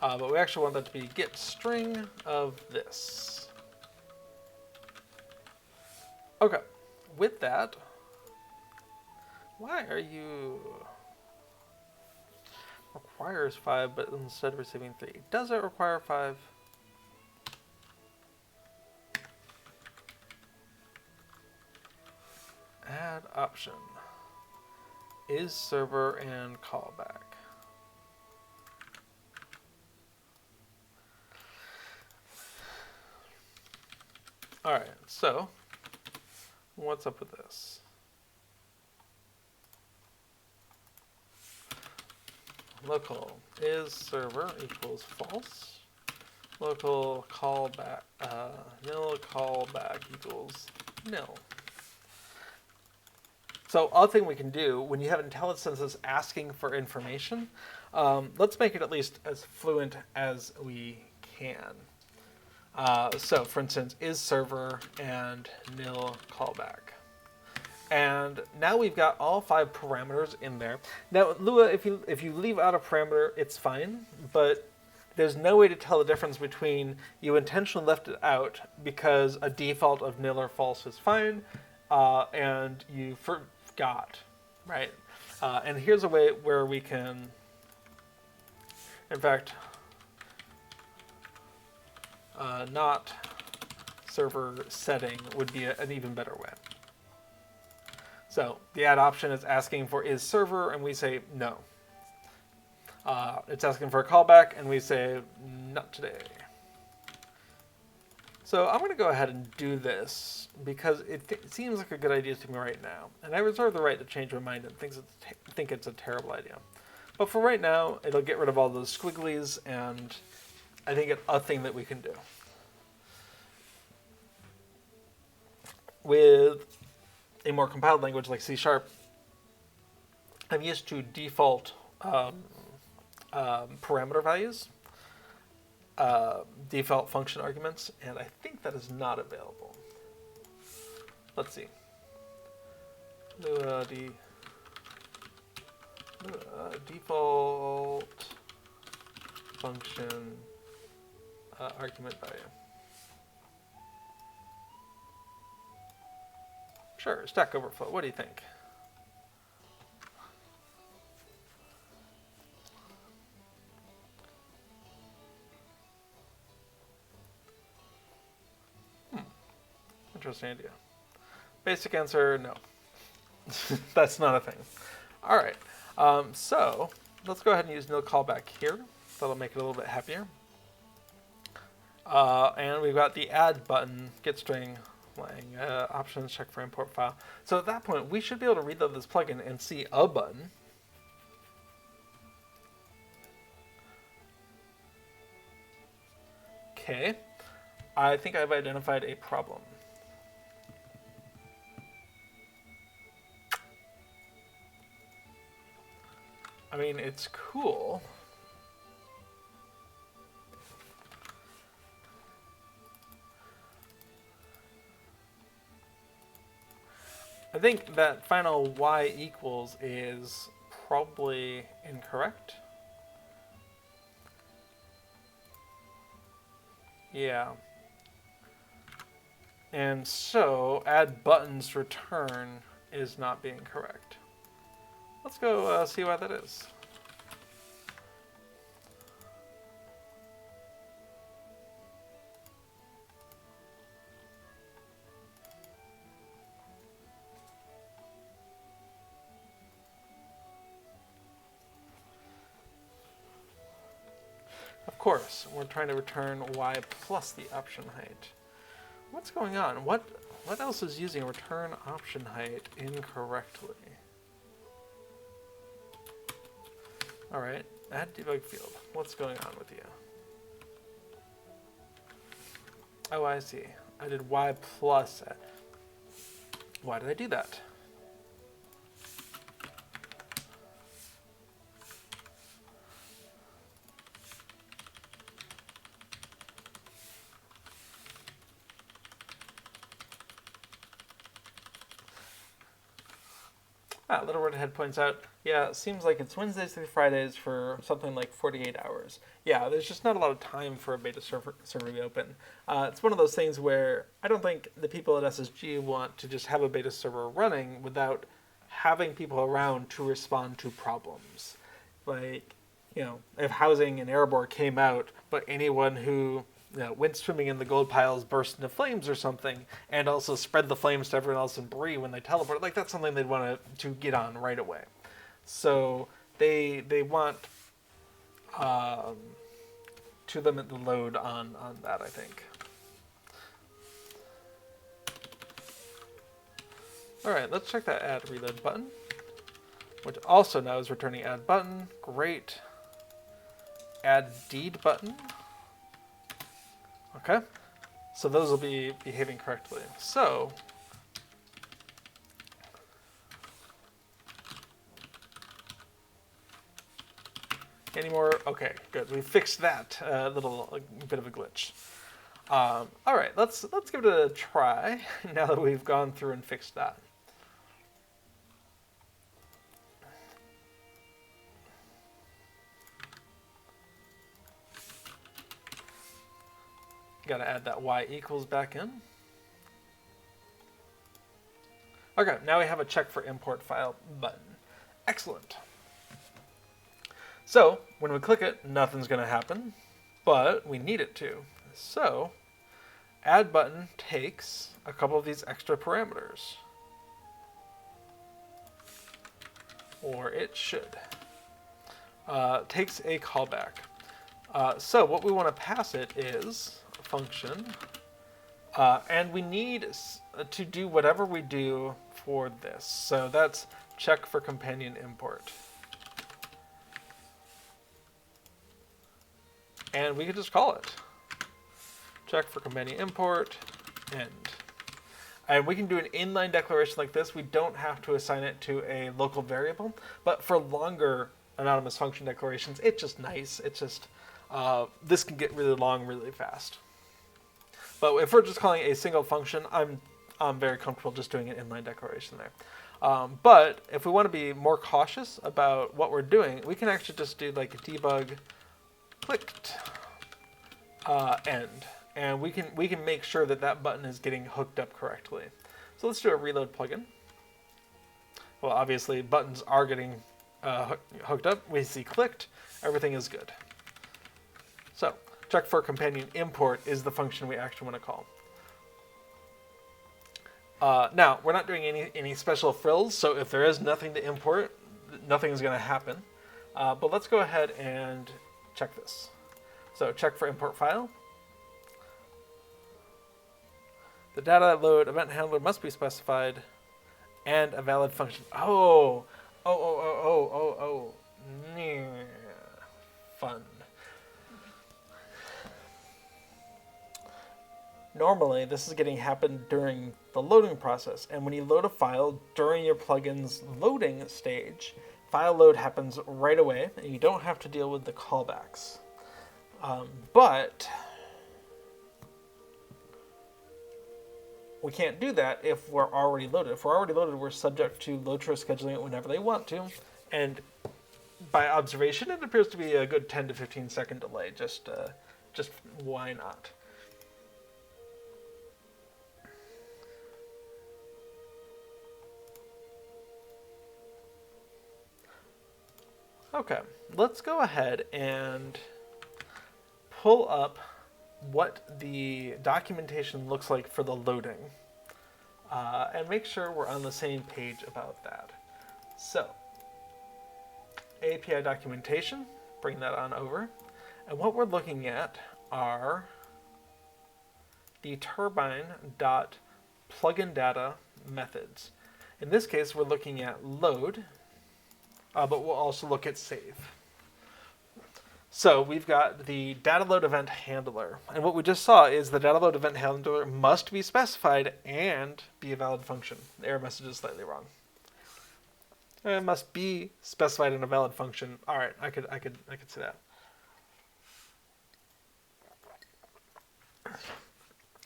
But we actually want that to be get string of this. Okay. With that, why are you requires 5 but instead receiving 3? Does it require 5? Add option is server and callback. All right, so what's up with this? Local is server equals false. Local callback nil callback equals nil. So other thing we can do when you have IntelliSense asking for information, let's make it at least as fluent as we can. So for instance, is server and nil callback. And now we've got all 5 parameters in there. Now, Lua, if you leave out a parameter, it's fine, but there's no way to tell the difference between you intentionally left it out because a default of nil or false is fine, and you forgot, right? And here's a way where we can, in fact, not server setting would be an even better way. So the add option is asking for is server, and we say no. It's asking for a callback, and we say not today. So I'm going to go ahead and do this because it seems like a good idea to me right now. And I reserve the right to change my mind and think it's a terrible idea. But for right now, it'll get rid of all those squigglies, and I think it's a thing that we can do. With a more compiled language like C#, I'm used to default parameter values, default function arguments, and I think that is not available. Let's see. Default function argument value. Sure, Stack Overflow. What do you think? interesting idea. Basic answer, no. That's not a thing. All right. So let's go ahead and use nil callback here. That'll make it a little bit happier. And we've got the add button, get string, lang, options, check for import file. So at that point, we should be able to reload this plugin and see a button. Okay. I think I've identified a problem. I mean, it's cool. I think that final y equals is probably incorrect. Yeah. And so add buttons return is not being correct. Let's go see why that is. Of course, we're trying to return y plus the option height. What's going on? What else is using return option height incorrectly? All right, add debug field. What's going on with you? Oh, I see. I did y plus. Why did I do that? Little Redhead points out, yeah, it seems like it's Wednesdays through Fridays for something like 48 hours. Yeah, there's just not a lot of time for a beta server to be open. It's one of those things where I don't think the people at SSG want to just have a beta server running without having people around to respond to problems. Like, you know, if Housing and Erebor came out, but anyone who went swimming in the gold piles burst into flames or something, and also spread the flames to everyone else in Bree when they teleport. Like, that's something they'd want to get on right away. So they want to limit the load on that, I think. All right, let's check that add reload button, which also now is returning add button. Great. Add deed button. Okay, so those will be behaving correctly. So, any more? Okay, good. We fixed that little bit of a glitch. All right, let's give it a try now that we've gone through and fixed that. Got to add that y equals back in. Okay, now we have a check for import file button. Excellent. So when we click it, nothing's going to happen, but we need it to. So add button takes a couple of these extra parameters, or it should. Takes a callback. So what we want to pass it is function, and we need to do whatever we do for this. So that's check for companion import. And we can just call it check for companion import end. And we can do an inline declaration like this. We don't have to assign it to a local variable, but for longer anonymous function declarations, it's just nice. It's just, this can get really long really fast. But if we're just calling a single function, I'm very comfortable just doing an inline declaration there. But if we want to be more cautious about what we're doing, we can actually just do like a debug clicked end, and we can make sure that that button is getting hooked up correctly. So let's do a reload plugin. Well, obviously buttons are getting hooked up. We see clicked. Everything is good. So check for companion import is the function we actually want to call. Now, we're not doing any special frills, so if there is nothing to import, nothing's going to happen. But let's go ahead and check this. So check for import file. The data load event handler must be specified and a valid function. Oh. Yeah. Fun. Normally, this is getting happen during the loading process, and when you load a file during your plugin's loading stage, file load happens right away, and you don't have to deal with the callbacks. But we can't do that if we're already loaded. If we're already loaded, we're subject to LOTRO scheduling it whenever they want to, and by observation, it appears to be a good 10 to 15 second delay. Just why not? Okay, let's go ahead and pull up what the documentation looks like for the loading, and make sure we're on the same page about that. So, API documentation, bring that on over, and what we're looking at are the turbine.plugin data methods. In this case, we're looking at load, but we'll also look at save. So we've got the data load event handler, and what we just saw is the data load event handler must be specified and be a valid function. The error message is slightly wrong. It must be specified in a valid function. All right, I could see that.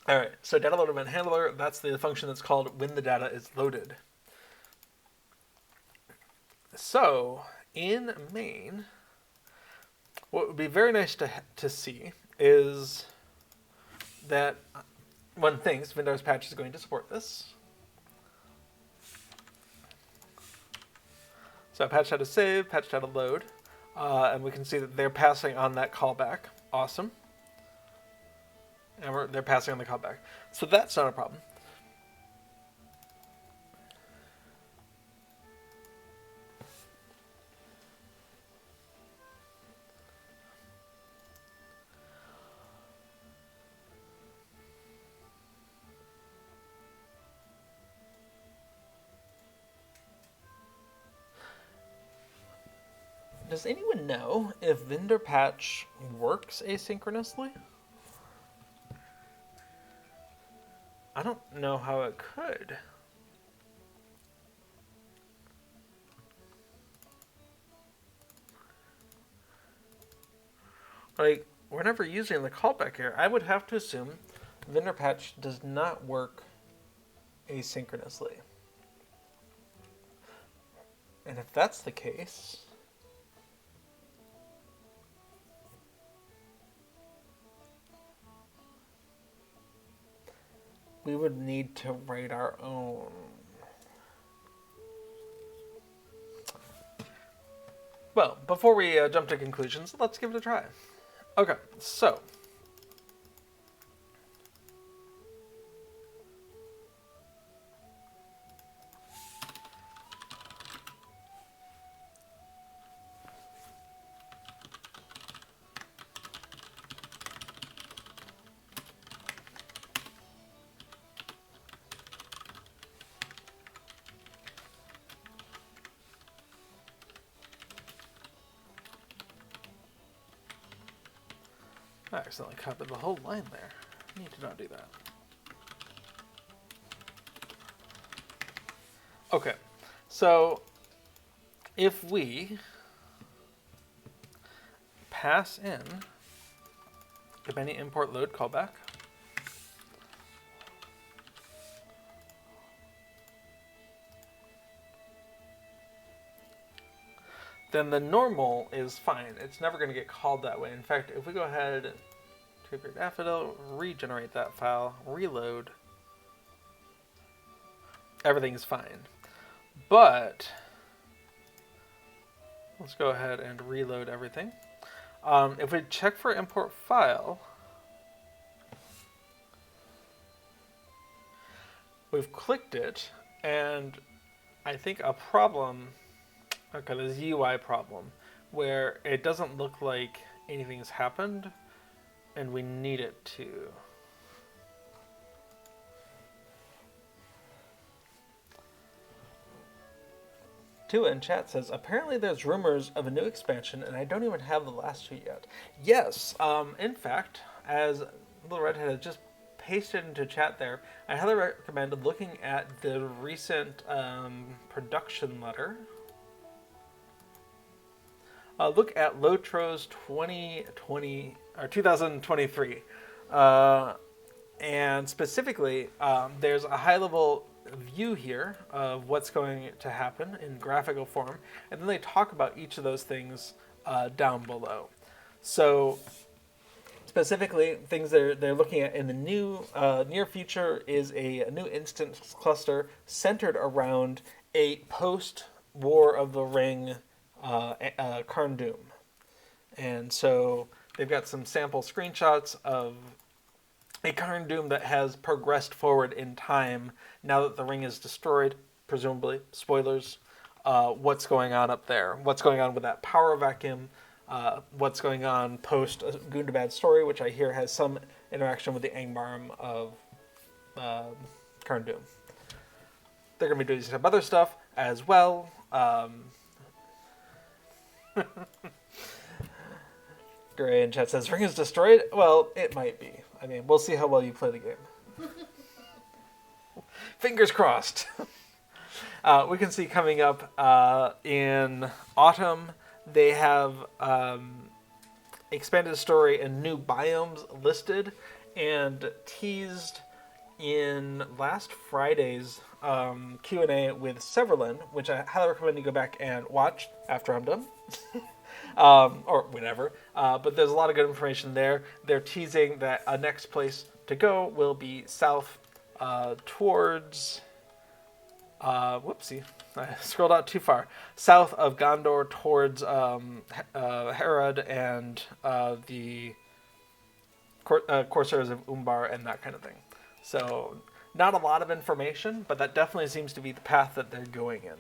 All right, so data load event handler, that's the function that's called when the data is loaded. So in main, what would be very nice to see is that one thinks Windows Patch is going to support this. So patch data save, patch data load, and we can see that they're passing on that callback. Awesome. And they're passing on the callback. So that's not a problem. Does anyone know if vendor patch works asynchronously? I don't know how it could. Like, we're never using the callback here. I would have to assume vendor patch does not work asynchronously. And if that's the case, we would need to write our own. Well, before we jump to conclusions, let's give it a try. Okay, so I accidentally copied the whole line there. I need to not do that. Okay, so if we pass in Companion import load callback, then the normal is fine. It's never going to get called that way. In fact, if we go ahead, trigger daffodil, regenerate that file, reload, everything's fine. But let's go ahead and reload everything. If we check for import file, we've clicked it, and I think a problem, okay, there's a UI problem, where it doesn't look like anything's happened, and we need it to. Tua in chat says, apparently there's rumors of a new expansion, and I don't even have the last two yet. Yes, in fact, as Little Redhead has just pasted into chat there, I highly recommend looking at the recent production letter. Look at LOTRO's 2020 or 2023, and specifically, there's a high-level view here of what's going to happen in graphical form, and then they talk about each of those things down below. So specifically, things they're looking at in the new near future is a new instance cluster centered around a post-War of the Ring Karn Doom. And so they've got some sample screenshots of a Karn Doom that has progressed forward in time now that the ring is destroyed, presumably. Spoilers. What's going on up there? What's going on with that power vacuum? What's going on post Gundabad story, which I hear has some interaction with the Angmarm of Karn Doom. They're going to be doing some other stuff as well. Gray in chat says, ring is destroyed? Well, it might be. I mean, we'll see how well you play the game. Fingers crossed. We can see coming up in autumn, they have expanded story and new biomes listed and teased in last Friday's Q&A with Severlin, which I highly recommend you go back and watch after I'm done. Or whatever. But there's a lot of good information there. They're teasing that a next place to go will be south towards... whoopsie. I scrolled out too far. South of Gondor towards Herod and the Corsairs of Umbar and that kind of thing. So not a lot of information, but that definitely seems to be the path that they're going in.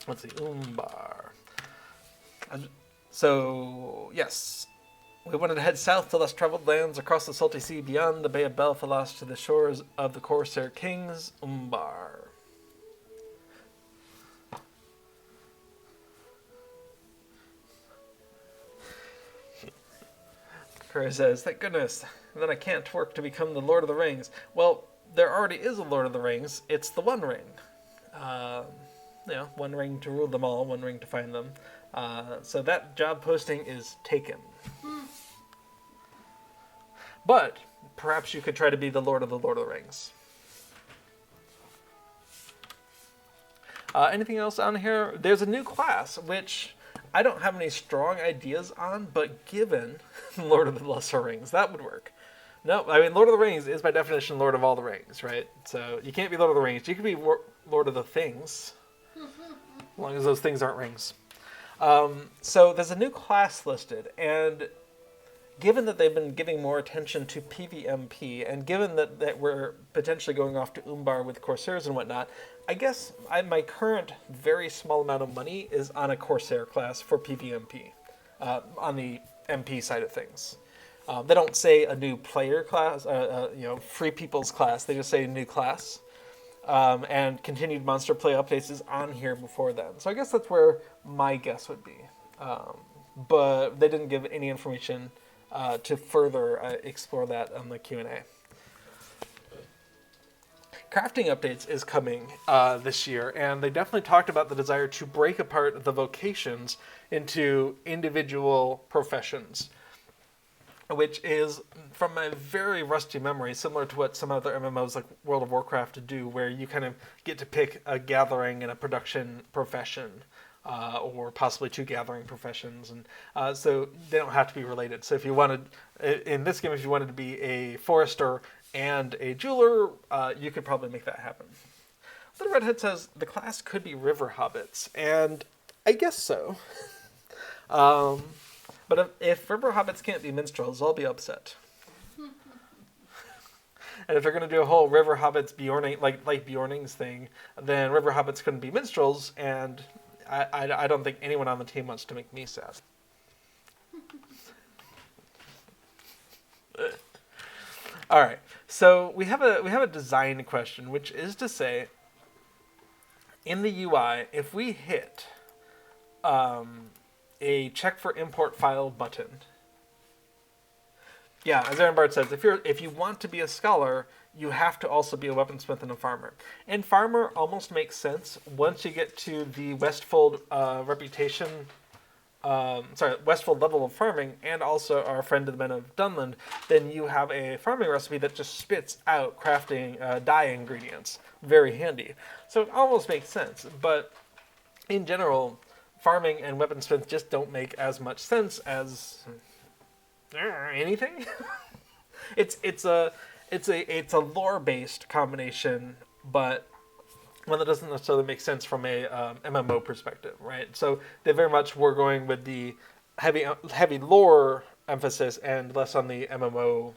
Let's see, Umbar. So, yes, we wanted to head south to less traveled lands across the salty sea beyond the Bay of Belfalas to the shores of the Corsair Kings, Umbar. Curry says, thank goodness, then I can't work to become the Lord of the Rings. Well, there already is a Lord of the Rings. It's the One Ring. One ring to rule them all, one ring to find them. So that job posting is taken. But perhaps you could try to be the Lord of the Rings. Anything else on here? There's a new class, which I don't have any strong ideas on, but given Lord of the Lesser Rings, that would work. No, I mean, Lord of the Rings is by definition Lord of all the Rings, right? So you can't be Lord of the Rings. You could be Lord of the Things, as long as those things aren't rings. So there's a new class listed, and given that they've been giving more attention to PvMP, and given that we're potentially going off to Umbar with Corsairs and whatnot, I guess my current very small amount of money is on a Corsair class for PvMP, on the MP side of things. They don't say a new player class, free people's class. They just say a new class. And continued monster play updates is on here before then. So I guess that's where my guess would be. But they didn't give any information to further explore that on the Q&A. Crafting updates is coming this year, and they definitely talked about the desire to break apart the vocations into individual professions, which is, from my very rusty memory, similar to what some other MMOs like World of Warcraft do, where you kind of get to pick a gathering and a production profession, or possibly two gathering professions, and so they don't have to be related. So if you wanted, in this game, if you wanted to be a forester and a jeweler, you could probably make that happen. Little Redhead says the class could be river hobbits, and I guess so. But if river hobbits can't be minstrels, I'll be upset. And if they're going to do a whole River Hobbits Bjorning, like Bjorning's thing, then River Hobbits couldn't be minstrels, and I don't think anyone on the team wants to make me sad. All right, so we have a design question, which is to say, in the UI, if we hit a check for import file button, yeah, as Aaron Bard says, if you want to be a scholar, you have to also be a weaponsmith and a farmer. And farmer almost makes sense once you get to the Westfold reputation. Westfold level of farming, and also our friend of the men of Dunland, then you have a farming recipe that just spits out crafting dye ingredients. Very handy. So it almost makes sense, but in general, farming and weaponsmith just don't make as much sense as anything. It's a lore-based combination, but one that doesn't necessarily make sense from a MMO perspective, right? So they very much were going with the heavy lore emphasis and less on the MMO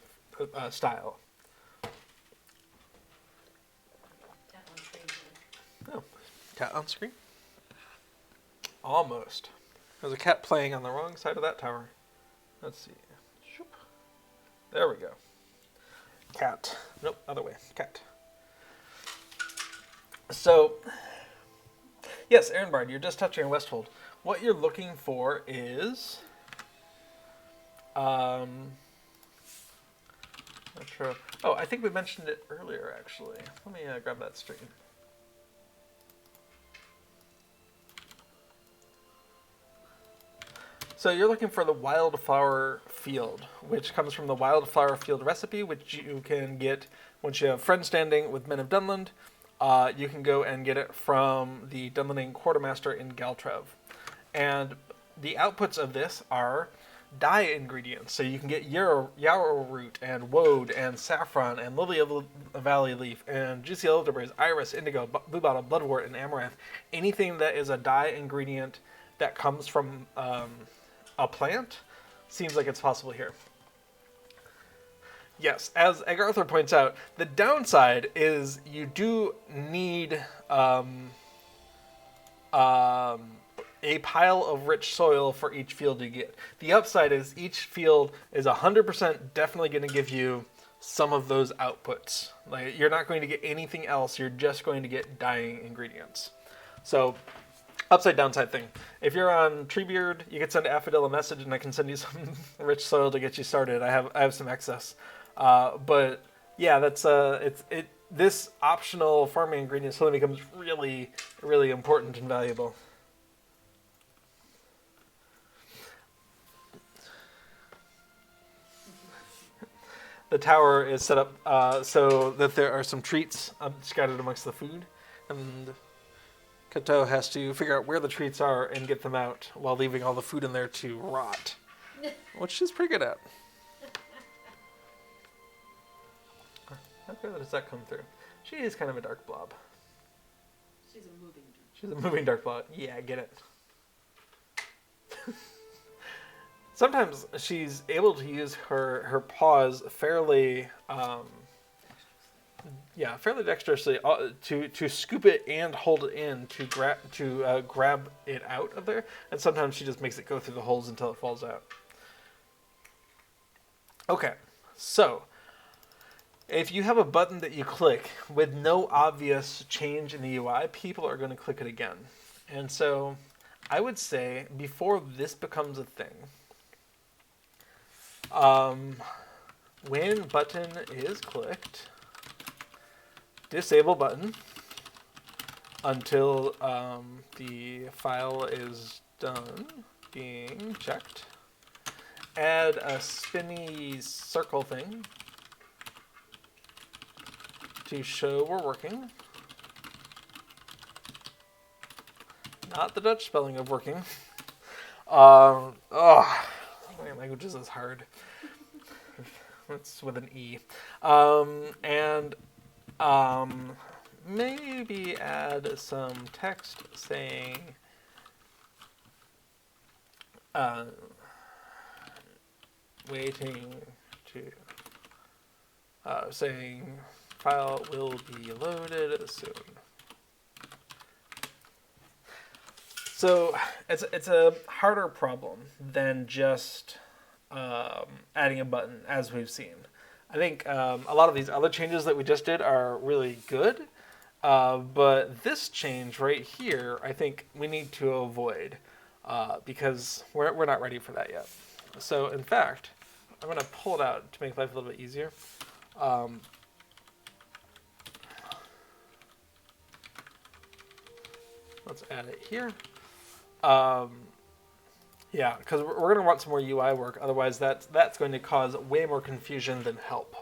style. Cat on screen. Oh, cat on screen? Almost. There's a cat playing on the wrong side of that tower. Let's see. Shoop. There we go. Cat. Nope, other way. Cat. So, yes, Aaron Bard, you're just touching on Westfold. What you're looking for is, not sure. Oh, I think we mentioned it earlier, actually. Let me grab that stream. So you're looking for the wildflower field, which comes from the wildflower field recipe, which you can get once you have friend standing with Men of Dunland. You can go and get it from the Dunlanding Quartermaster in Galtrev. And the outputs of this are dye ingredients. So you can get yarrow root and woad and saffron and lily of the valley leaf and juicy elderberries, iris, indigo, bluebottle, bloodwort, and amaranth. Anything that is a dye ingredient that comes from a plant seems like it's possible here. Yes, as Agarthur points out, the downside is you do need a pile of rich soil for each field you get. The upside is each field is 100% definitely going to give you some of those outputs. Like, you're not going to get anything else, you're just going to get dyeing ingredients. So, upside downside thing. If you're on Treebeard, you can send Affodil a message and I can send you some rich soil to get you started. I have some excess. But yeah, that's this optional farming ingredient suddenly becomes really, really important and valuable. The tower is set up so that there are some treats scattered amongst the food, and Kato has to figure out where the treats are and get them out while leaving all the food in there to rot, which she's pretty good at. How good does that come through? She is kind of a dark blob. She's a moving dude. She's a moving dark blob. Yeah, I get it. Sometimes she's able to use her paws fairly, fairly dexterously to scoop it and hold it in to grab it out of there. And sometimes she just makes it go through the holes until it falls out. Okay, so if you have a button that you click with no obvious change in the UI, people are going to click it again. And so I would say before this becomes a thing, when button is clicked, disable button until the file is done being checked. Add a spinny circle thing to show we're working. Not the Dutch spelling of working. My language is hard. It's with an E. Maybe add some text saying waiting to saying file will be loaded soon. So it's a harder problem than just adding a button, as we've seen. I think a lot of these other changes that we just did are really good, but this change right here, I think we need to avoid because we're not ready for that yet. So in fact, I'm going to pull it out to make life a little bit easier. Let's add it here. Yeah, because we're going to want some more UI work. Otherwise, that's going to cause way more confusion than help.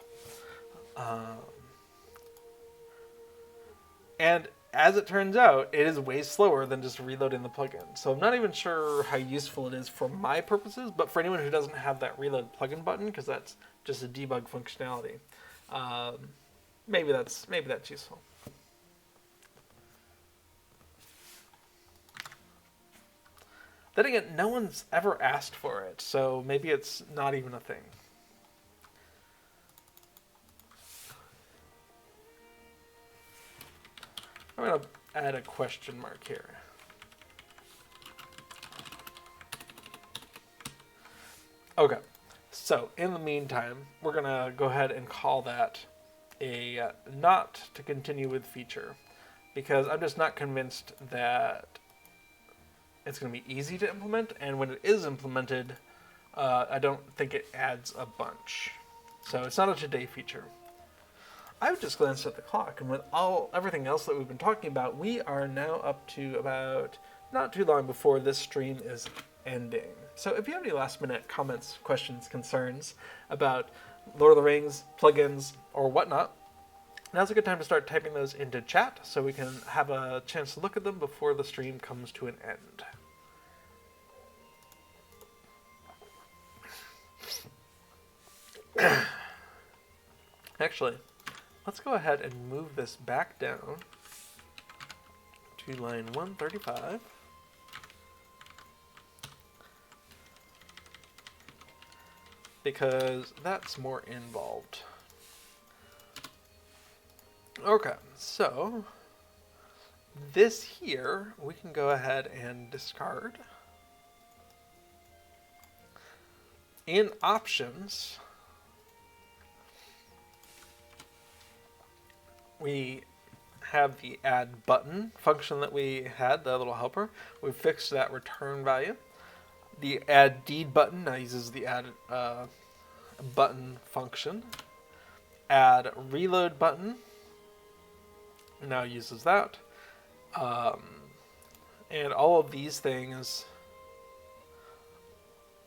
And as it turns out, it is way slower than just reloading the plugin. So I'm not even sure how useful it is for my purposes, but for anyone who doesn't have that reload plugin button, because that's just a debug functionality, maybe that's useful. Then again, no one's ever asked for it, so maybe it's not even a thing. I'm going to add a question mark here. Okay, so in the meantime, we're going to go ahead and call that a not to continue with feature, because I'm just not convinced that it's going to be easy to implement, and when it is implemented, I don't think it adds a bunch. So it's not a today feature. I've just glanced at the clock, and with everything else that we've been talking about, we are now up to about not too long before this stream is ending. So if you have any last minute comments, questions, concerns about Lord of the Rings, plugins, or whatnot, now's a good time to start typing those into chat so we can have a chance to look at them before the stream comes to an end. Actually, let's go ahead and move this back down to line 135. Because that's more involved. Okay, so this here we can go ahead and discard. In options, we have the add button function that we had, the little helper. We fixed that return value. The add deed button now uses the add button function. Add reload button now uses that. And all of these things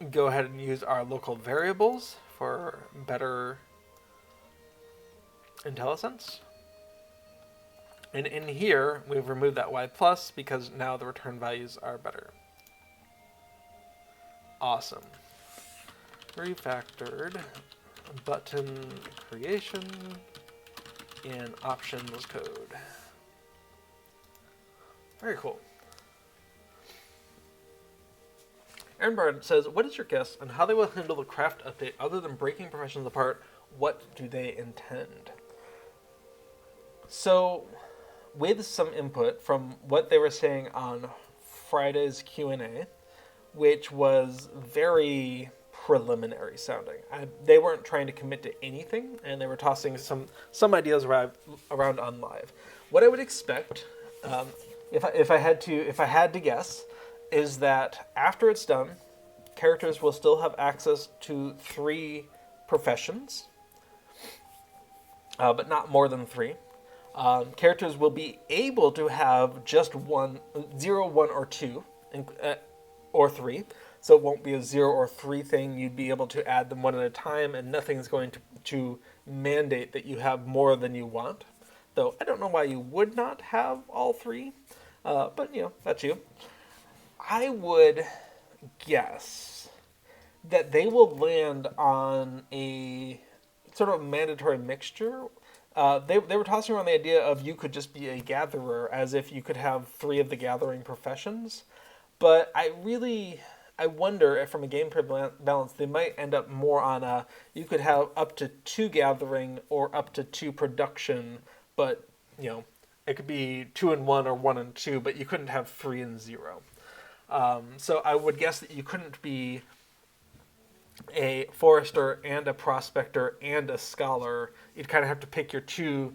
go ahead and use our local variables for better IntelliSense. And in here, we've removed that y plus because now the return values are better. Awesome. Refactored button creation in options code. Very cool. Aaron Bard says, what is your guess on how they will handle the craft update other than breaking professions apart? What do they intend? So, with some input from what they were saying on Friday's Q&A, which was very preliminary sounding. They weren't trying to commit to anything, and they were tossing some ideas around on live. What I would expect, if I had to guess, is that after it's done, characters will still have access to 3 professions, but not more than 3. Characters will be able to have just 0, 1, or 2, or 3. So it won't be a 0 or 3 thing. You'd be able to add them one at a time, and nothing's going to mandate that you have more than you want. Though I don't know why you would not have all 3, but that's you. I would guess that they will land on a sort of mandatory mixture. They were tossing around the idea of you could just be a gatherer, as if you could have 3 of the gathering professions. But I I wonder if from a gameplay balance, they might end up more on you could have up to 2 gathering or up to 2 production, but, it could be 2 and 1 or 1 and 2, but you couldn't have 3 and 0. So I would guess that you couldn't be a forester and a prospector and a scholar. You'd kind of have to pick your 2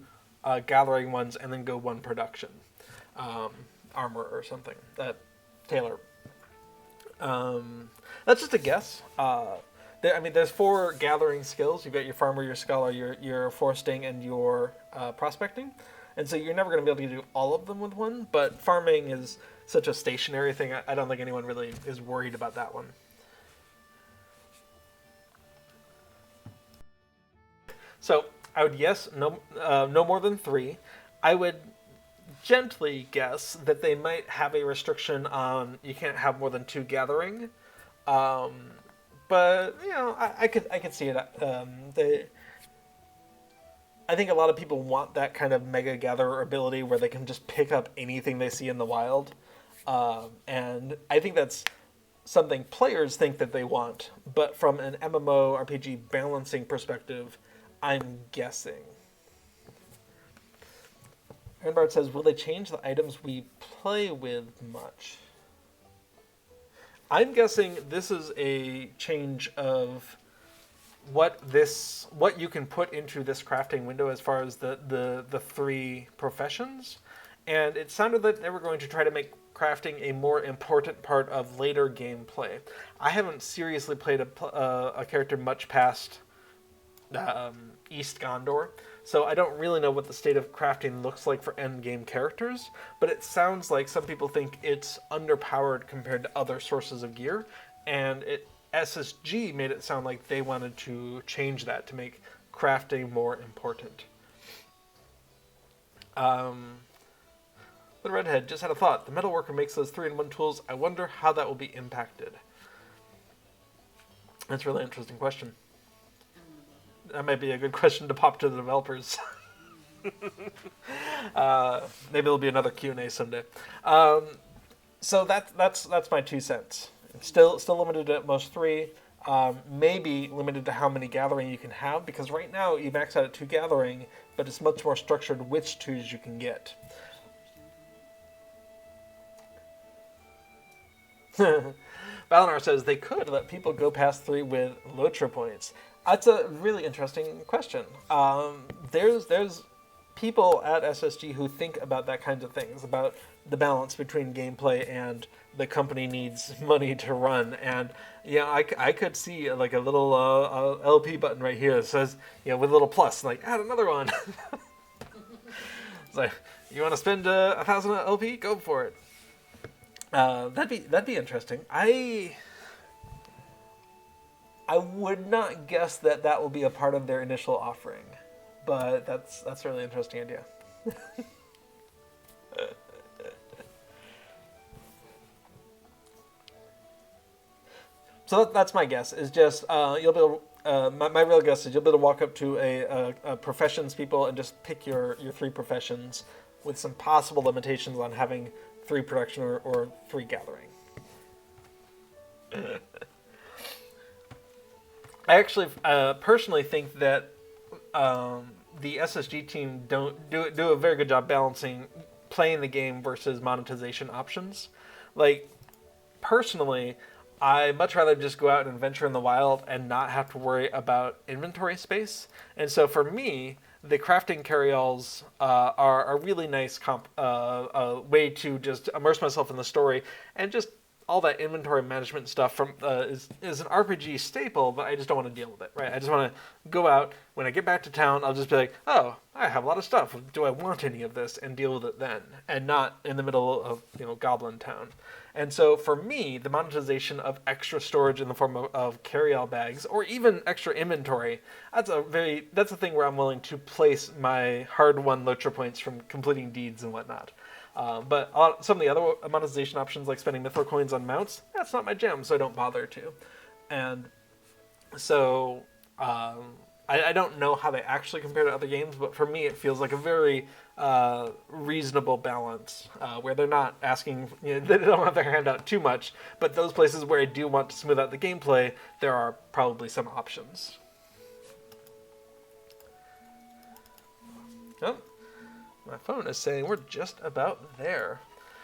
gathering ones and then go 1 production. Armor or something. Taylor. That's just a guess. There's 4 gathering skills. You've got your farmer, your scholar, your foresting, and your prospecting. And so you're never going to be able to do all of them with 1, but farming is such a stationary thing, I don't think anyone really is worried about that one. So I would guess no more than 3. I would gently guess that they might have a restriction on you can't have more than 2 gathering. But I could see it. I think a lot of people want that kind of mega gatherer ability where they can just pick up anything they see in the wild. And I think that's something players think that they want, but from an MMORPG balancing perspective, I'm guessing. Aaron says, will they change the items we play with much? I'm guessing this is a change of what you can put into this crafting window as far as the 3 professions. And it sounded like they were going to try to make crafting a more important part of later gameplay. I haven't seriously played a character much past East Gondor, so I don't really know what the state of crafting looks like for endgame characters, but it sounds like some people think it's underpowered compared to other sources of gear, and SSG made it sound like they wanted to change that to make crafting more important. The Redhead just had a thought. The metalworker makes those 3-in-1 tools. I wonder how that will be impacted. That's a really interesting question. That might be a good question to pop to the developers. Maybe there'll be another Q&A someday. So that's my 2 cents. It's still limited at most 3. Maybe limited to how many gathering you can have, because right now you max out at 2 gathering, but it's much more structured which 2s you can get. Balinar says they could let people go past 3 with LOTRO points. That's a really interesting question. There's people at SSG who think about that kinds of things, about the balance between gameplay and the company needs money to run. And I could see like a little LP button right here that says, with a little plus, like add another one. It's like, you want to spend 1,000 LP? Go for it. That'd be interesting. I would not guess that will be a part of their initial offering, but that's a really interesting idea. So that's my guess. Is just you'll be able, my real guess is you'll be able to walk up to a professions people and just pick your 3 professions with some possible limitations on having 3 production or 3 gathering. I actually personally think that the SSG team don't do a very good job balancing playing the game versus monetization options. Like, personally, I much rather just go out and adventure in the wild and not have to worry about inventory space. And so for me, the crafting carry-alls are a really nice way to just immerse myself in the story, and just all that inventory management stuff from is an RPG staple, but I just don't want to deal with it, right? I just want to go out. When I get back to town, I'll just be like, oh, I have a lot of stuff. Do I want any of this? And deal with it then, and not in the middle of Goblin Town. And so for me, the monetization of extra storage in the form of carry-all bags, or even extra inventory, that's a thing where I'm willing to place my hard-won LOTRO points from completing deeds and whatnot. But some of the other monetization options, like spending Mithril coins on mounts, that's not my jam, so I don't bother to. And so I don't know how they actually compare to other games, but for me it feels like a very reasonable balance where they're not asking, they don't have their hand out too much, but those places where I do want to smooth out the gameplay, there are probably some options. Oh, my phone is saying we're just about there.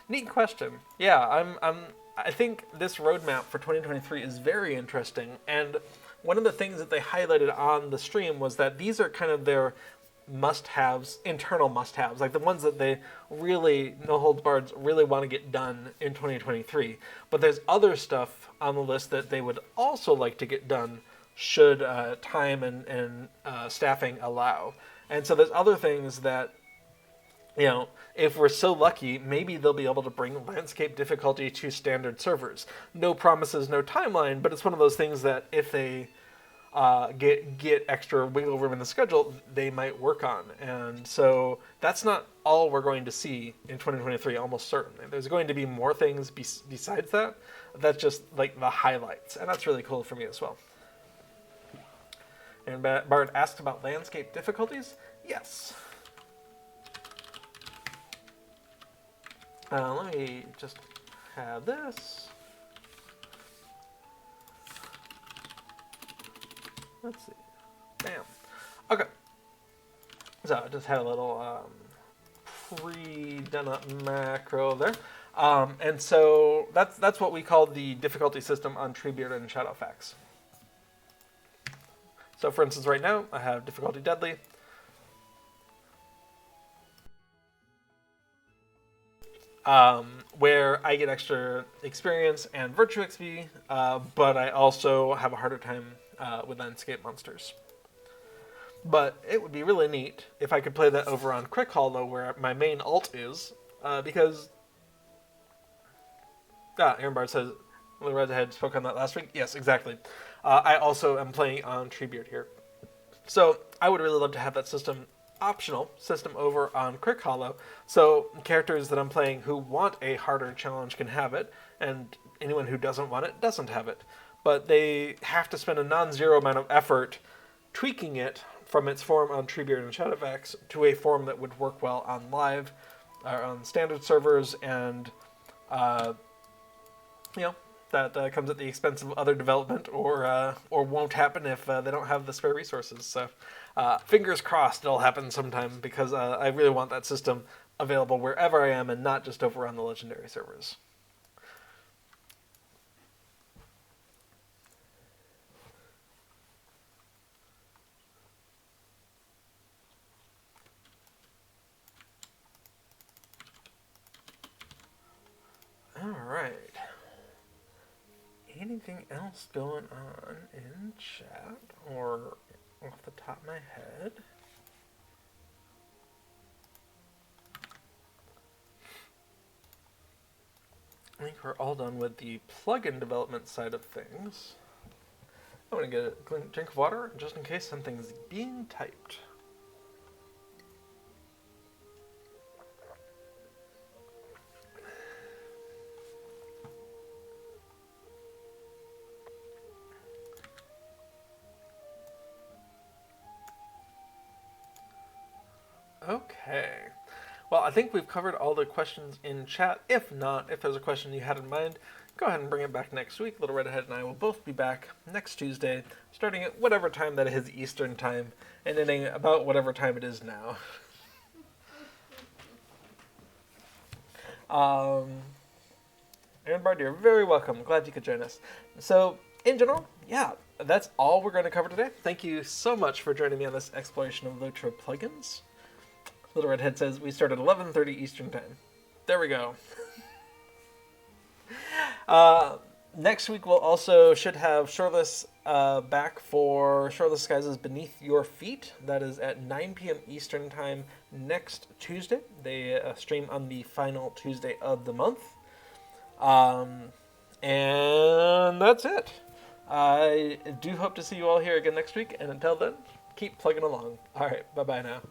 Neat question. Yeah, I think this roadmap for 2023 is very interesting, and one of the things that they highlighted on the stream was that these are kind of their must-haves, internal must-haves, like the ones that they really, no holds barred, really want to get done in 2023. But there's other stuff on the list that they would also like to get done should time and staffing allow. And so there's other things that, if we're so lucky, maybe they'll be able to bring landscape difficulty to standard servers. No promises, no timeline, but it's one of those things that if they get extra wiggle room in the schedule, they might work on. And so that's not all we're going to see in 2023, almost certainly. There's going to be more things besides that. That's just like the highlights, and that's really cool for me as well. And Bart asked about landscape difficulties. Yes. Let me just have this. Let's see. Bam. Okay. So I just had a little pre-done up macro there. And so that's what we call the difficulty system on Treebeard and Shadowfax. So for instance, right now I have difficulty deadly. Where I get extra experience and virtue XP, but I also have a harder time with landscape monsters. But it would be really neat if I could play that over on Crick Hollow, where my main alt is, because... Aaron Bard says, the Redhead spoke on that last week. Yes, exactly. I also am playing on Treebeard here. So I would really love to have that optional system over on Crick Hollow, so characters that I'm playing who want a harder challenge can have it, and anyone who doesn't want it doesn't have it. But they have to spend a non-zero amount of effort tweaking it from its form on Treebeard and Shadowfax to a form that would work well on live, or on standard servers, and that comes at the expense of other development, or won't happen if they don't have the spare resources. So fingers crossed it'll happen sometime, because I really want that system available wherever I am and not just over on the legendary servers. Alright. Anything else going on in chat or off the top of my head? I think we're all done with the plugin development side of things. I'm going to get a drink of water just in case something's being typed. Okay. Well, I think we've covered all the questions in chat. If not, if there's a question you had in mind, go ahead and bring it back next week. Little Redhead and I will both be back next Tuesday, starting at whatever time that is Eastern time, and ending about whatever time it is now. Aaron Bard, you're very welcome. Glad you could join us. So, in general, yeah, that's all we're going to cover today. Thank you so much for joining me on this exploration of LOTRO plugins. Little Redhead says we start at 11:30 Eastern time. There we go. Next week we'll also should have Shoreless back for Shoreless Skies' Beneath Your Feet. That is at 9 p.m. Eastern time next Tuesday. They stream on the final Tuesday of the month. And that's it. I do hope to see you all here again next week, and until then, keep plugging along. Alright, bye-bye now.